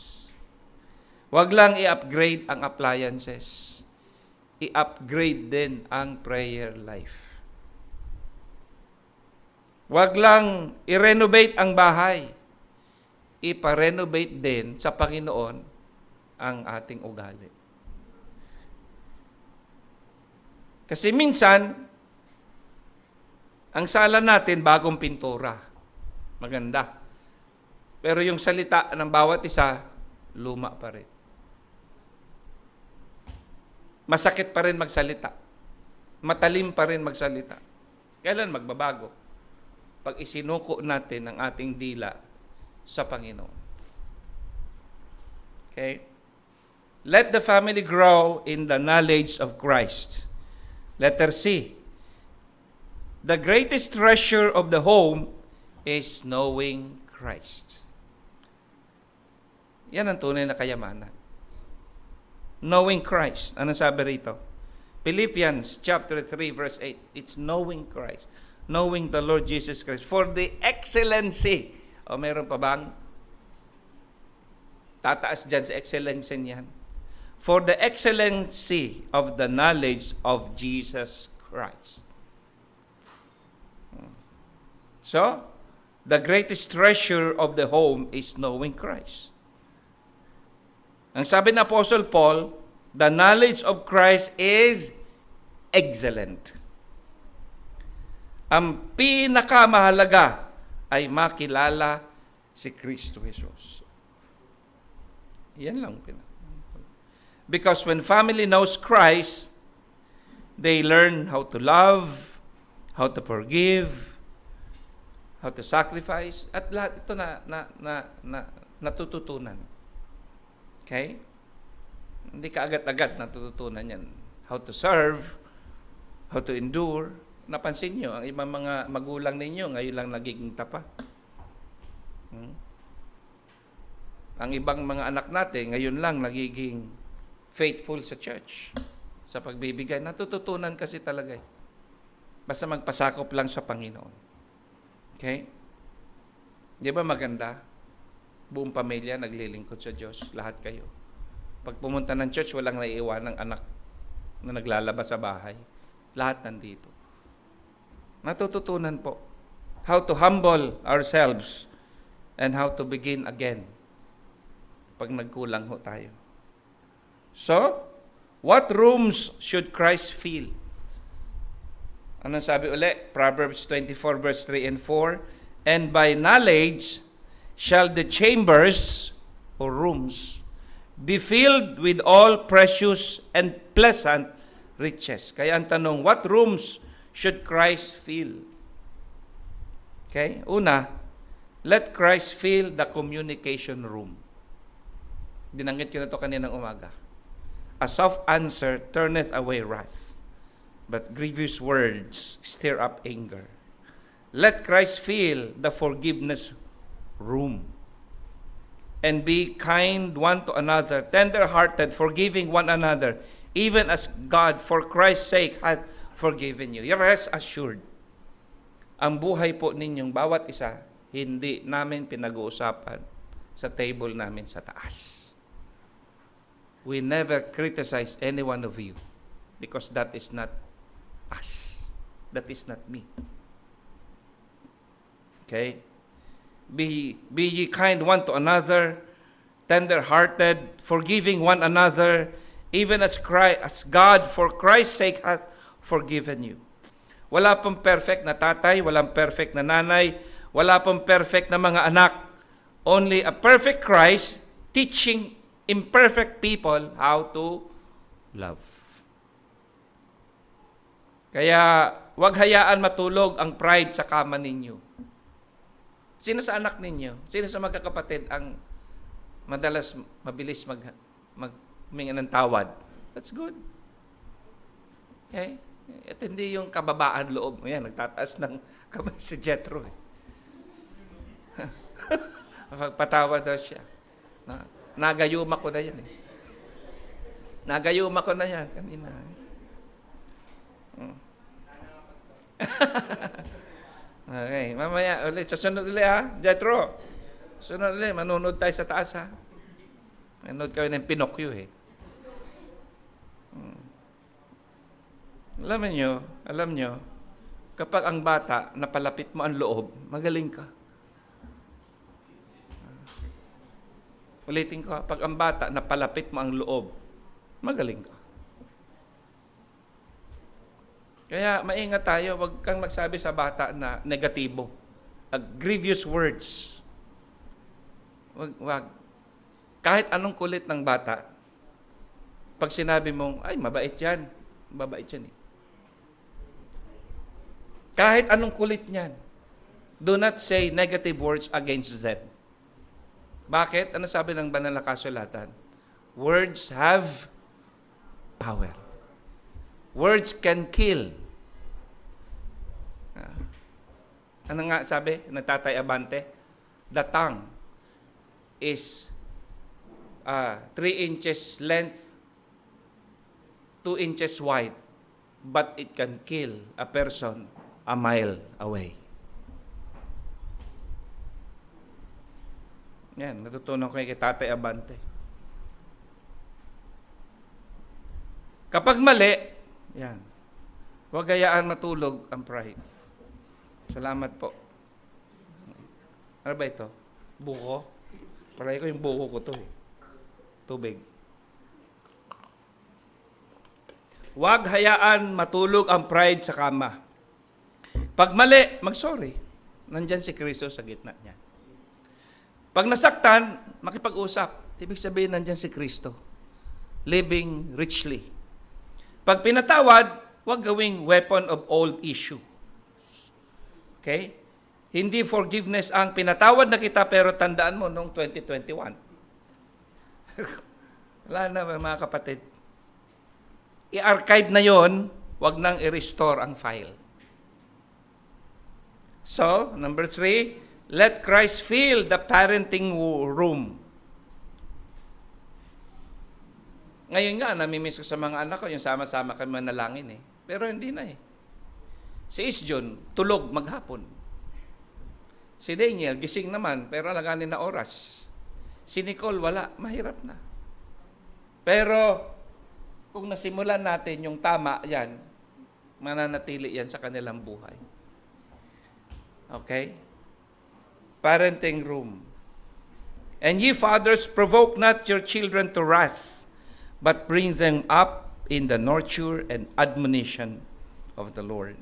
Huwag lang i-upgrade ang appliances. I-upgrade din ang prayer life. Huwag lang i-renovate ang bahay. Ipa-renovate din sa Panginoon ang ating ugali. Kasi minsan, ang sala natin bagong pintura. Maganda. Pero yung salita ng bawat isa, luma pa rin. Masakit pa rin magsalita. Matalim pa rin magsalita. Kailan magbabago? Pag isinuko natin ang ating dila sa Panginoon. Okay? Let the family grow in the knowledge of Christ. Letter C. The greatest treasure of the home is knowing Christ. Yan ang tunay na kayamanan. Knowing Christ. Anong sabi rito? Philippians chapter 3 verse 8. It's knowing Christ. Knowing the Lord Jesus Christ. For the excellency. O meron pa bang tataas dyan sa excellency niyan? For the excellency of the knowledge of Jesus Christ. So, the greatest treasure of the home is knowing Christ. Ang sabi ng Apostle Paul, the knowledge of Christ is excellent. Ang pinakamahalaga ay makilala si Kristo Jesus. Yan lang Because when family knows Christ, they learn how to love, how to forgive, how to sacrifice, at lahat ito natututunan. Okay? Hindi ka agad-agad natututunan yan. How to serve, how to endure. Napansin nyo, ang ibang mga magulang ninyo ngayon lang nagiging tapat. Ang ibang mga anak natin ngayon lang nagiging faithful sa church, sa pagbibigay. Natututunan kasi talaga eh. Basta magpasakop lang sa Panginoon. Okay? Di ba maganda? Buong pamilya naglilingkod sa Diyos. Lahat kayo. Pag pumunta ng church, walang naiiwan ng anak na naglalabas sa bahay. Lahat nandito. Natututunan po. How to humble ourselves and how to begin again pag nagkulang ho tayo. So, what rooms should Christ fill? Anong sabi ulit? Proverbs 24 verse 3 and 4. And by knowledge shall the chambers or rooms be filled with all precious and pleasant riches. Kaya ang tanong, what rooms should Christ fill? Okay? Una, let Christ fill the communication room. Binanggit ko na ito kaninang umaga. A soft answer turneth away wrath, but grievous words stir up anger. Let Christ fill the forgiveness room. And be kind one to another, tender-hearted, forgiving one another, even as God, for Christ's sake, hath forgiven you. Rest assured, ang buhay po ninyong bawat isa, hindi namin pinag-uusapan sa table namin sa taas. We never criticize any one of you because that is not us. That is not me. Okay? Be ye kind one to another, tender-hearted, forgiving one another, even as God, for Christ's sake, hath forgiven you. Wala pong perfect na tatay, walang perfect na nanay, wala pong perfect na mga anak. Only a perfect Christ teaching imperfect people how to love. Kaya, wag hayaan matulog ang pride sa kama ninyo. Sino sa anak ninyo? Sino sa magkakapatid ang madalas mabilis huminga ng tawad? That's good. Okay? At hindi yung kababaan loob. Ayan, nagtataas ng kamay si Jethro. Pagpatawa daw siya. Nagayuma ko na yan eh. Nagayuma ko na yan kanina. Okay, mamaya ulit. Susunod ulit ha, Jethro. Susunod ulit, manunod tayo sa taas ha. Manunod kami ng Pinocchio eh. Alam nyo, kapag ang bata, napalapit mo ang loob, magaling ka. Ulitin ko, pag ang bata, napalapit mo ang loob, magaling ka. Kaya maingat tayo, wag kang magsabi sa bata na negatibo. Grievous words. Wag. Kahit anong kulit ng bata, pag sinabi mong, ay, mabait yan eh. Kahit anong kulit niyan, do not say negative words against them. Bakit? Ano sabi ng banal na kasulatan? Words have power. Words can kill. Ano nga sabi ng Tatay Abante? The tongue is 3 inches length, 2 inches wide, but it can kill a person a mile away. Yan, natutunan ko kay Tatay Abante. Kapag mali, yan, huwag hayaan matulog ang pride. Salamat po. Ano ba ito? Buko? Paray ko yung buko ko to eh. Tubig. Huwag hayaan matulog ang pride sa kama. Pag mali, mag-sorry. Nandyan si Kristo sa gitna niya. Pag nasaktan, makipag-usap. Ibig sabihin, nandyan si Kristo. Living richly. Pag pinatawad, huwag gawing weapon of old issue. Okay? Hindi forgiveness ang pinatawad na kita, pero tandaan mo, noong 2021. Wala na mga kapatid. I-archive na yon, huwag nang i-restore ang file. So, number 3, let Christ fill the parenting room. Ngayon nga, namimiss ko sa mga anak ko, yung sama-sama kami manalangin eh. Pero hindi na eh. Si Isjon, tulog maghapon. Si Daniel, gising naman, pero alaganin na oras. Si Nicole, wala. Mahirap na. Pero, kung nasimulan natin yung tama, yan, mananatili yan sa kanilang buhay. Okay? Parenting room. And ye fathers, provoke not your children to wrath, but bring them up in the nurture and admonition of the Lord.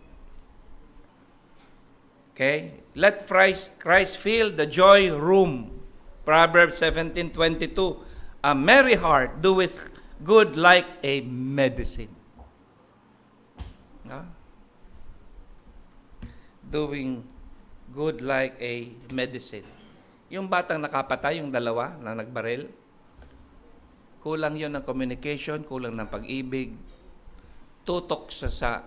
Okay? Let Christ fill the joy room. Proverbs 17:22. A merry heart doeth good like a medicine. No? Doing good like a medicine. Yung batang nakapatay, yung dalawa na nagbaril, kulang yon ng communication, kulang ng pag-ibig, tutok sa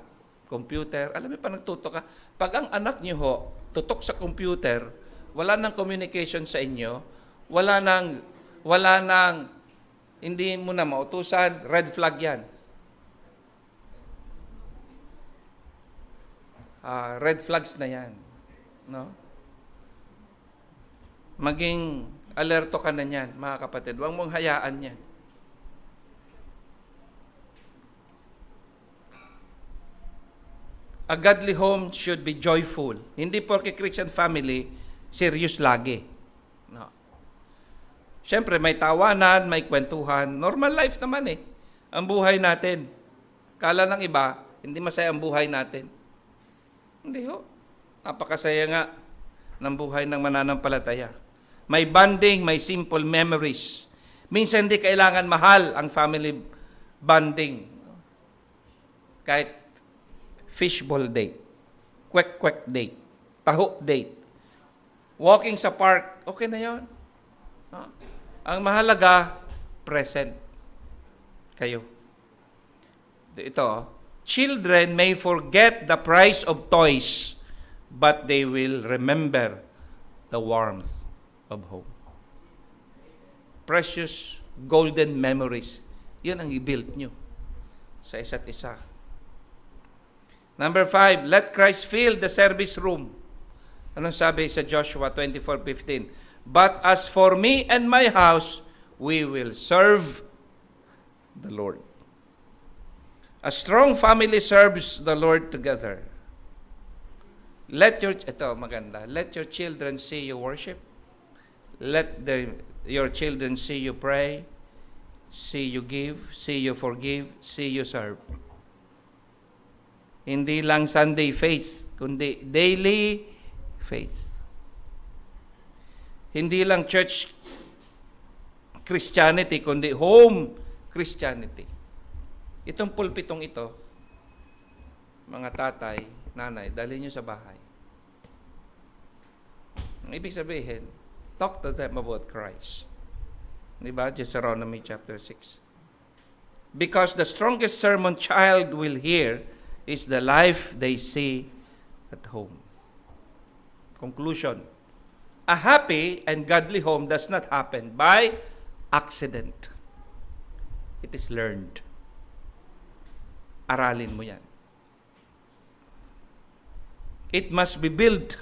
computer. Alam mo pa nagtutok ka? Pag ang anak niyo ho, tutok sa computer, wala nang communication sa inyo, wala nang, hindi mo na mautusan, red flag yan. Red flags na yan. No? Maging alerto ka na yan, mga kapatid. Huwag mong hayaan yan. A godly home should be joyful. Hindi porke Christian family, serious lagi. No. Siyempre, may tawanan, may kwentuhan. Normal life naman eh. Ang buhay natin. Kala ng iba, hindi masaya ang buhay natin. Hindi ho. Napakasaya nga ng buhay ng mananampalataya. May bonding, may simple memories. Minsan hindi kailangan mahal ang family bonding. Kahit fishball date, kwek-kwek date, taho date, walking sa park, okay na yon. Ang mahalaga, present kayo. Ito, children may forget the price of toys, but they will remember the warmth of home. Precious golden memories. Yun ang i-build nyo sa isa't isa. Number 5, let Christ fill the service room. Anong sabi sa Joshua 24:15? But as for me and my house, we will serve the Lord. A strong family serves the Lord together. Let your children see you worship. Let your children see you pray, see you give, see you forgive, see you serve. Hindi lang Sunday faith, kundi daily faith. Hindi lang church Christianity, kundi home Christianity. Itong pulpitong ito, mga tatay, nanay, dalhin nyo sa bahay. Ang ibig sabihin, talk to them about Christ. Diba? Deuteronomy chapter 6. Because the strongest sermon child will hear is the life they see at home. Conclusion. A happy and godly home does not happen by accident. It is learned. Aralin mo yan. It must be built.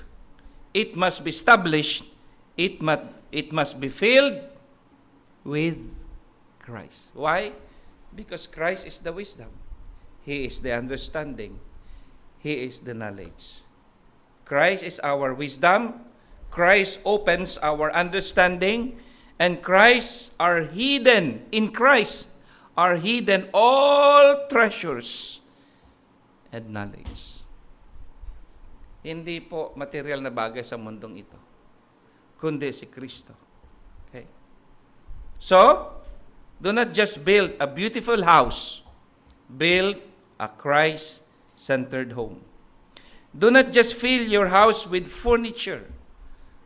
It must be established. It must be filled with Christ. Why? Because Christ is the wisdom. He is the understanding. He is the knowledge. Christ is our wisdom. Christ opens our understanding. And Christ are hidden. In Christ are hidden all treasures and knowledge. Hindi po material na bagay sa mundong ito, kundi si Kristo. Okay? So, do not just build a beautiful house. Build a Christ-centered home. Do not just fill your house with furniture.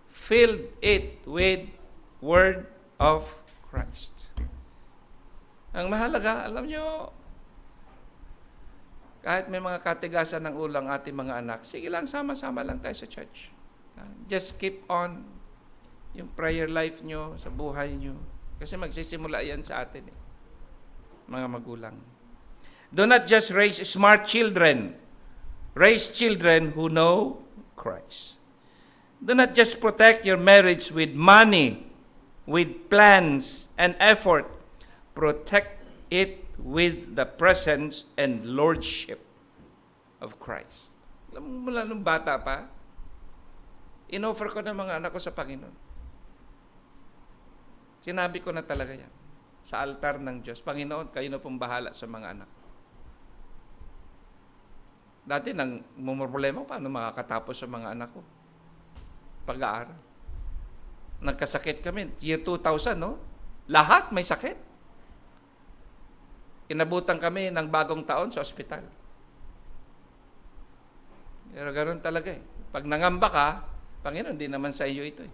Fill it with Word of Christ. Ang mahalaga, alam nyo, kahit may mga katigasan ng ulang ating mga anak, sige lang, sama-sama lang tayo sa church. Just keep on yung prayer life nyo, sa buhay nyo. Kasi magsisimula yan sa atin, mga magulang. Do not just raise smart children. Raise children who know Christ. Do not just protect your marriage with money, with plans and effort. Protect it with the presence and lordship of Christ. Alam mo, mula nung bata pa, in-offer ko ng mga anak ko sa Panginoon. Sinabi ko na talaga yan. Sa altar ng Diyos, Panginoon, kayo na pong bahala sa mga anak. Dati nang mumroblema paano makakatapos sa mga anak ko. Pag-aaral. Nagkasakit kami. Year 2000, no? Lahat may sakit. Inabutan kami ng bagong taon sa ospital. Pero ganoon talaga eh. Pag nangamba ka, Panginoon, hindi naman sa iyo ito eh.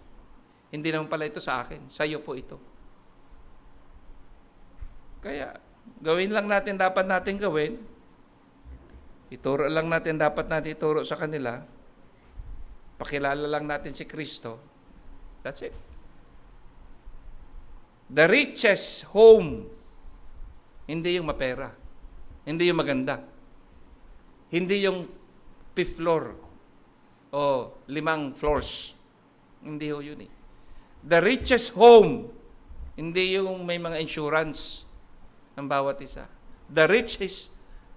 Hindi naman pala ito sa akin. Sa iyo po ito. Kaya, gawin lang natin dapat natin gawin. Ituro lang natin dapat natin ituro sa kanila. Pakilala lang natin si Kristo. That's it. The richest home, hindi yung mapera. Hindi yung maganda. Hindi yung 5th floor o 5 floors. Hindi ho yun eh. The richest home, hindi yung may mga insurance ng bawat isa. The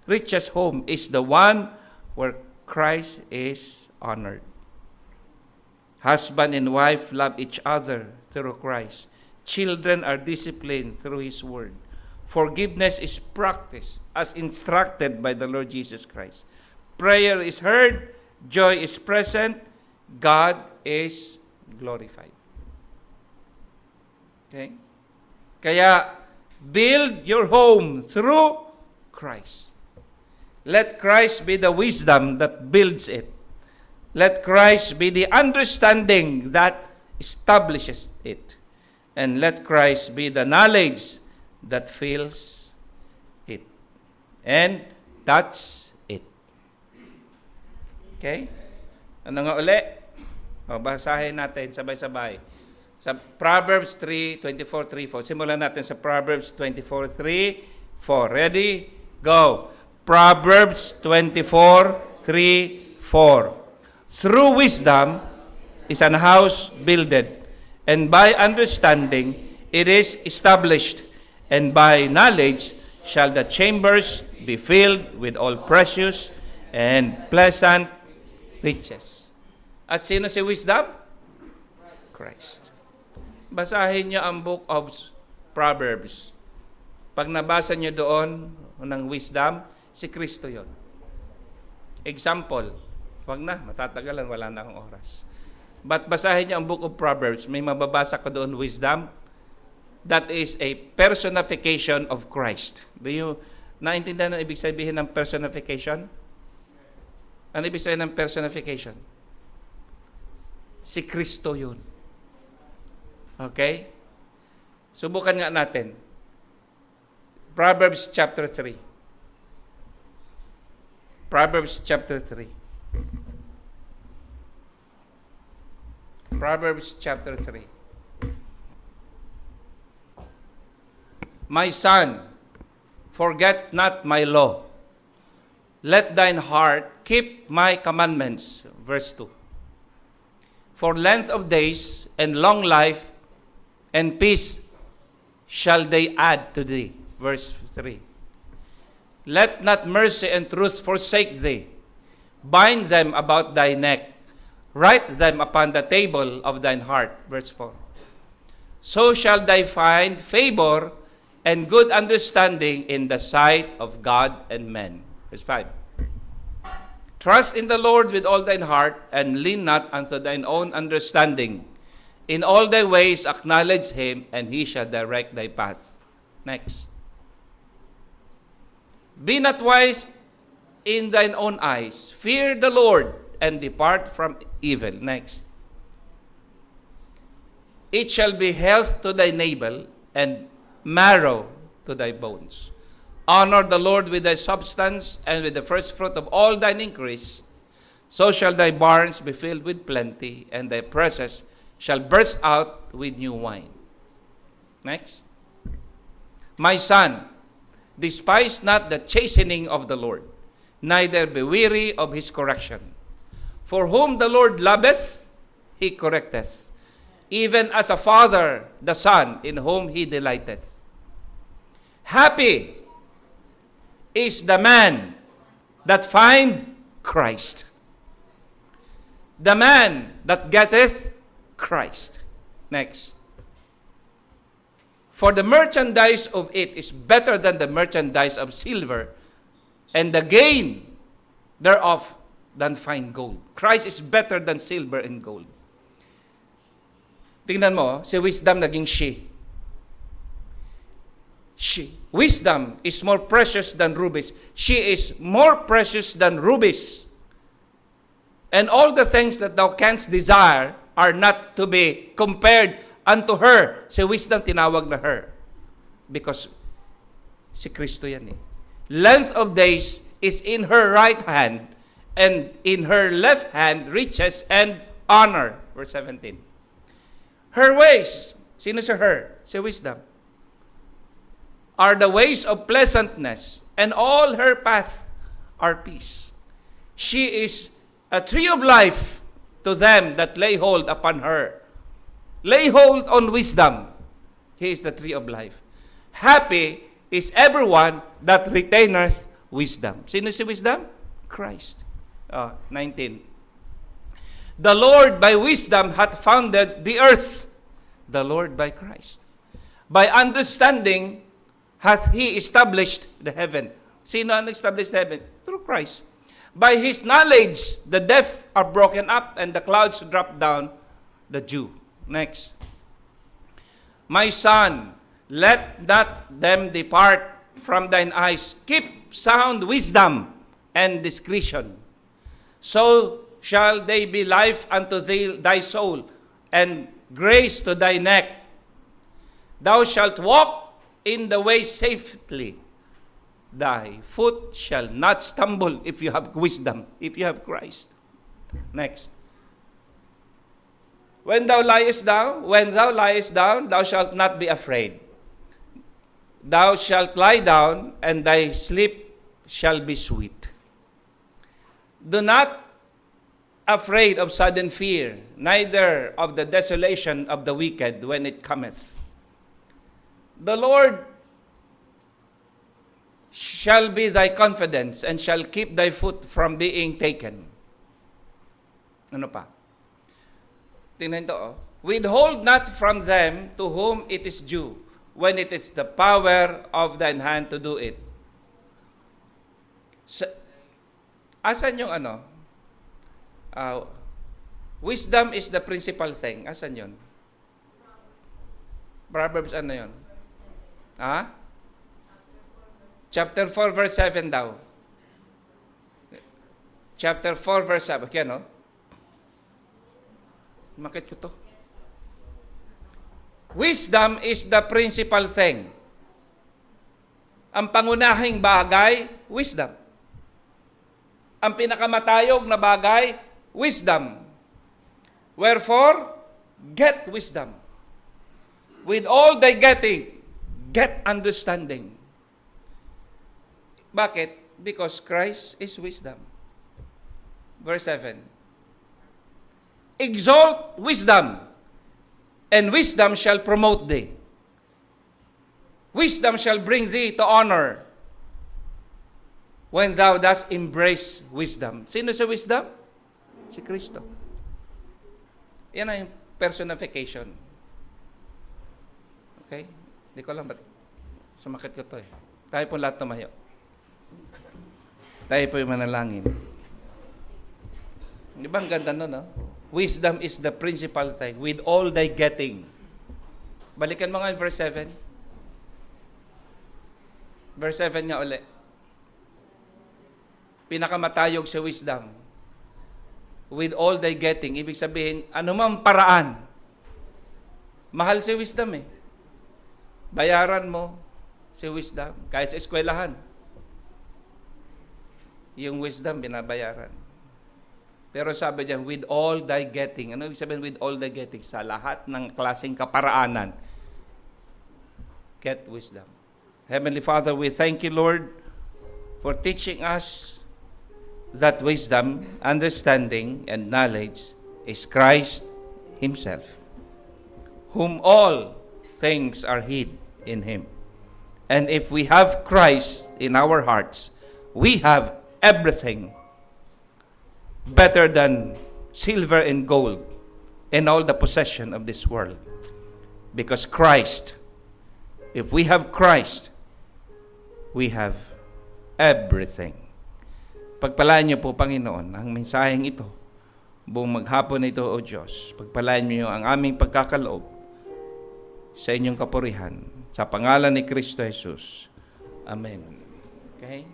richest home is the one where Christ is honored. Husband and wife love each other through Christ. Children are disciplined through His Word. Forgiveness is practiced as instructed by the Lord Jesus Christ. Prayer is heard, joy is present, God is glorified. Okay? Kaya, build your home through Christ. Let Christ be the wisdom that builds it. Let Christ be the understanding that establishes it. And let Christ be the knowledge that fills it. And that's it. Okay? Ano nga uli? O, basahin natin sabay-sabay. Sa Proverbs 3:24-3-4. Simulan natin sa Proverbs 24:3-4. Ready? Go. Proverbs 24:3-4. Through wisdom is an house builded, and by understanding it is established, and by knowledge shall the chambers be filled with all precious and pleasant riches. At sino si wisdom? Christ. Basahin niyo ang book of Proverbs. Pag nabasa niyo doon ng wisdom, si Kristo yon. Example, wag na, matatagalan, wala na akong oras. But basahin niyo ang book of Proverbs, may mababasa ka doon wisdom. That is a personification of Christ. Do you naintindihan ang ibig sabihin ng personification? Ano ibig sabihin ng personification? Si Kristo yun. Okay? Subukan nga natin. Proverbs chapter 3. Proverbs chapter 3. Proverbs chapter 3. My son, forget not my law. Let thine heart keep my commandments. Verse 2. For length of days and long life and peace shall they add to thee. Verse 3. Let not mercy and truth forsake thee. Bind them about thy neck. Write them upon the table of thine heart. Verse 4. So shall they find favor and good understanding in the sight of God and men. Verse 5. Trust in the Lord with all thine heart, and lean not unto thine own understanding. In all thy ways acknowledge him, and he shall direct thy path. Next. Be not wise in thine own eyes. Fear the Lord, and depart from evil. Next. It shall be health to thy navel, and marrow to thy bones. Honor the Lord with thy substance, and with the first fruit of all thine increase. So shall thy barns be filled with plenty, and thy presses shall burst out with new wine. Next. My son, despise not the chastening of the Lord, neither be weary of his correction. For whom the Lord loveth, he correcteth, even as a father the son in whom he delighteth. Happy is the man that find Christ, the man that getteth Christ. Next. For the merchandise of it is better than the merchandise of silver, and the gain thereof than fine gold. Christ is better than silver and gold. Tingnan mo, si wisdom naging she. Wisdom is more precious than rubies. She is more precious than rubies. And all the things that thou canst desire are not to be compared unto her. Si wisdom tinawag na her. Because si Kristo yan eh. Length of days is in her right hand, and in her left hand riches and honor. Verse 17. Her ways, sino si her? Si wisdom. Are the ways of pleasantness, and all her paths are peace. She is a tree of life to them that lay hold upon her. Lay hold on wisdom. He is the tree of life. Happy is everyone that retaineth wisdom. Sino si wisdom? Christ. 19. The Lord by wisdom hath founded the earth. The Lord by Christ. By understanding hath he established the heaven. Sino ang established the heaven? Through Christ. By his knowledge, the deaf are broken up, and the clouds drop down the dew. Next. My son, Let not them depart from thine eyes. Keep sound wisdom and discretion. So shall they be life unto thee, thy soul, and grace to thy neck. Thou shalt walk in the way safely. Thy foot shall not stumble if you have wisdom, if you have Christ. Next. When thou liest down, thou shalt not be afraid. Thou shalt lie down, and thy sleep shall be sweet. Do not afraid of sudden fear, neither of the desolation of the wicked when it cometh. The Lord shall be thy confidence, and shall keep thy foot from being taken. Ano pa? Tingnan ito, oh. Withhold not from them to whom it is due, when it is the power of thine hand to do it. Asan yung ano? Wisdom is the principal thing. Asan yun? Proverbs ano yun? Chapter 4 verse 7 daw. Chapter 4 verse 7. Okay, no? Makit ko to. Wisdom is the principal thing. Ang pangunahing bagay, wisdom. Ang pinakamatayog na bagay, wisdom. Wherefore, get wisdom. With all thy getting, get understanding. Bakit? Because Christ is wisdom. Verse 7. Exalt wisdom, and wisdom shall promote thee. Wisdom shall bring thee to honor when thou dost embrace wisdom. Sino sa wisdom? Si Kristo. Yan ang personification. Okay? Hindi ko alam ba't sumakit ko to eh. Tayo po lahat tumayo. Tayo po yung manalangin. Di ba ang ganda nun, no? Wisdom is the principal thing. With all thy getting. Balikan mo nga yung verse 7. Verse 7 nga uli. Pinakamatayog sa wisdom. With all thy getting. Ibig sabihin, anumang paraan. Mahal si wisdom eh. Bayaran mo si wisdom. Kahit sa eskwelahan. Yung wisdom, binabayaran. Pero sabi diyan, with all thy getting. Ano ibig sabihin with all thy getting? Sa lahat ng klaseng kaparaanan. Get wisdom. Heavenly Father, we thank you, Lord, for teaching us that wisdom, understanding, and knowledge is Christ Himself, whom all things are hid in Him. And if we have Christ in our hearts, we have everything better than silver and gold and all the possession of this world. Because Christ, if we have Christ, we have everything. Pagpalain niyo po, Panginoon, ang mensaheng ito, buong maghapon na ito, O Diyos. Pagpalain niyo ang aming pagkakaloob sa inyong kapurihan. Sa pangalan ni Kristo Jesus. Amen. Okay?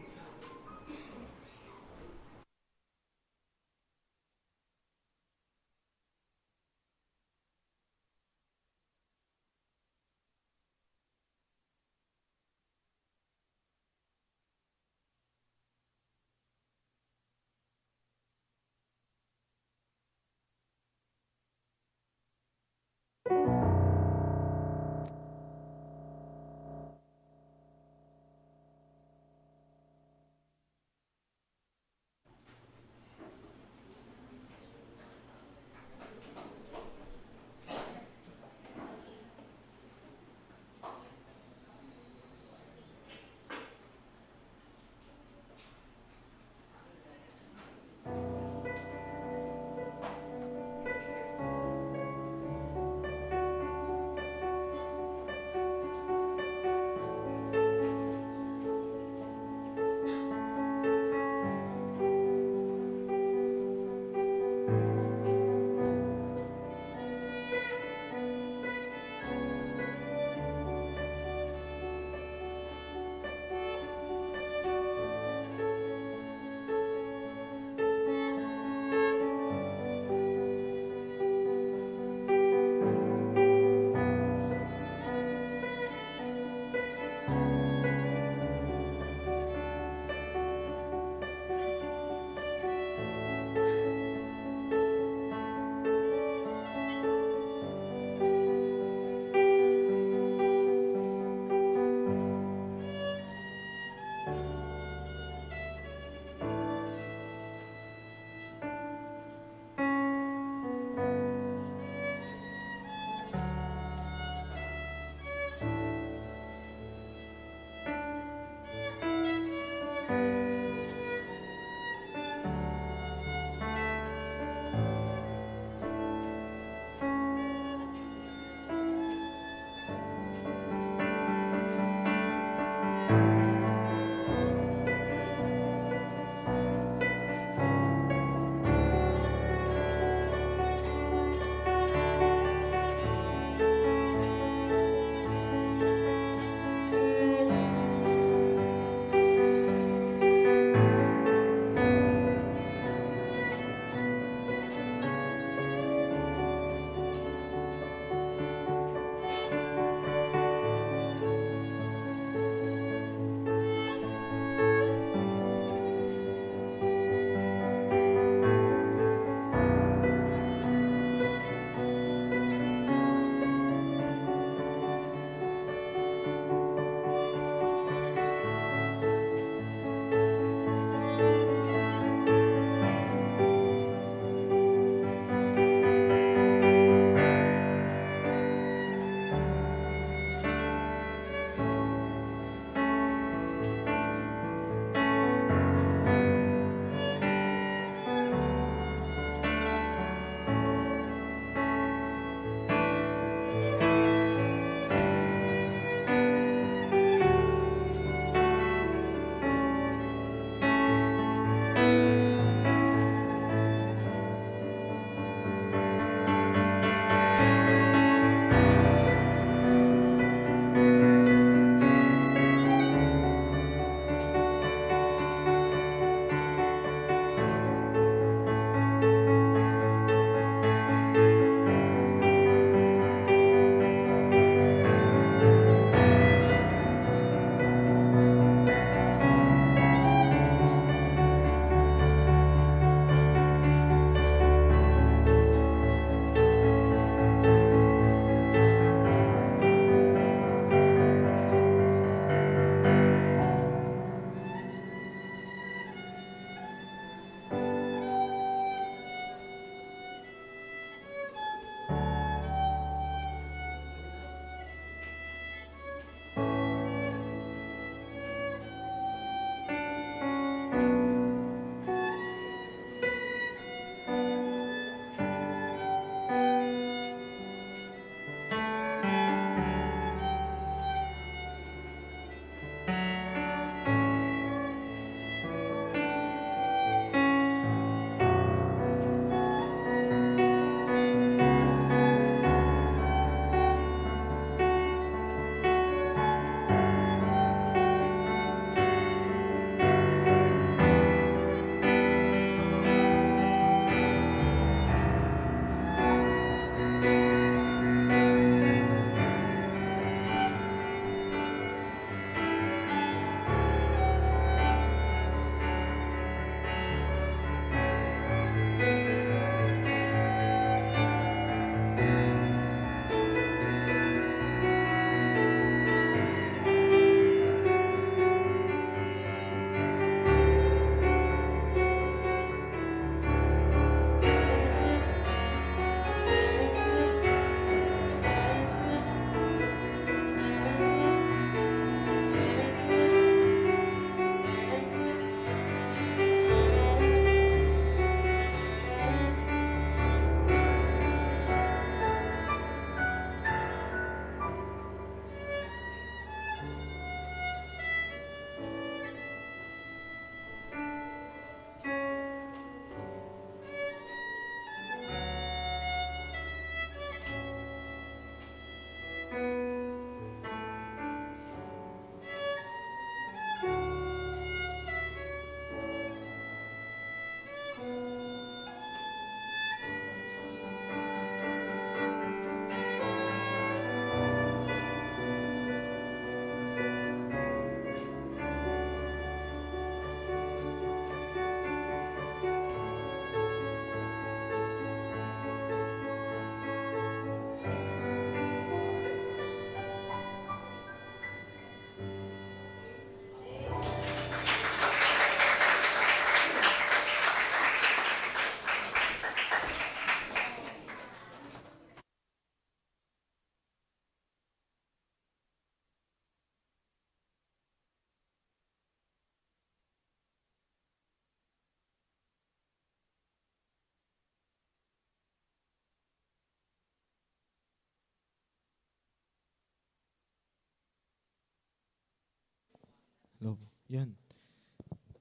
Lobo. Yun.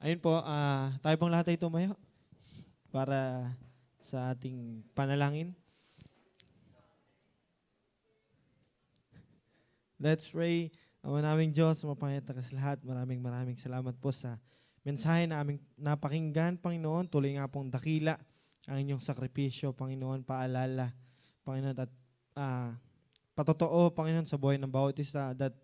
Ayun po, tayo pong lahat ay tumayo para sa ating panalangin. Let's pray. Ama naming Diyos, mapangita ka sa lahat. Maraming salamat po sa mensahe na aming napakinggan, Panginoon. Tuloy nga pong dakila ang inyong sakripisyo, Panginoon, paalala, Panginoon, at patotoo, Panginoon, sa buhay ng bawat isa, that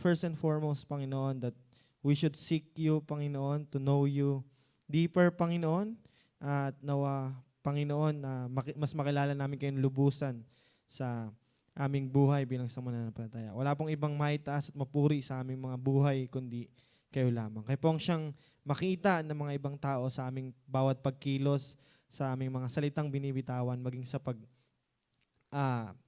first and foremost, Panginoon, that we should seek you, Panginoon, to know you deeper, Panginoon, at nawa, Panginoon, na mas makilala namin kayong lubusan sa aming buhay bilang sa mananampalataya. Wala pong ibang maitaas at mapuri sa aming mga buhay, kundi kayo lamang. Kayo pong siyang makita ng mga ibang tao sa aming bawat pagkilos, sa aming mga salitang binibitawan, maging sa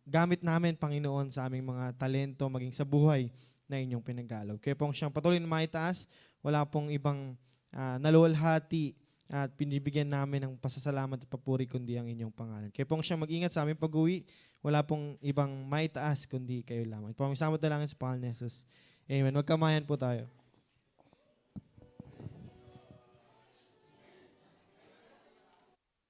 gamit namin, Panginoon, sa aming mga talento, maging sa buhay na inyong pinagkaloob. Kayo pong siyang patuloy na maitaas, wala pong ibang naluwalhati at pinibigyan namin ng pasasalamat at papuri kundi ang inyong pangalan. Kayo pong siyang mag-ingat sa aming pag-uwi, wala pong ibang maitaas kundi kayo lamang. Ipamagsamot na lang sa pangalan ni Jesus. Amen. Magkamayan po tayo.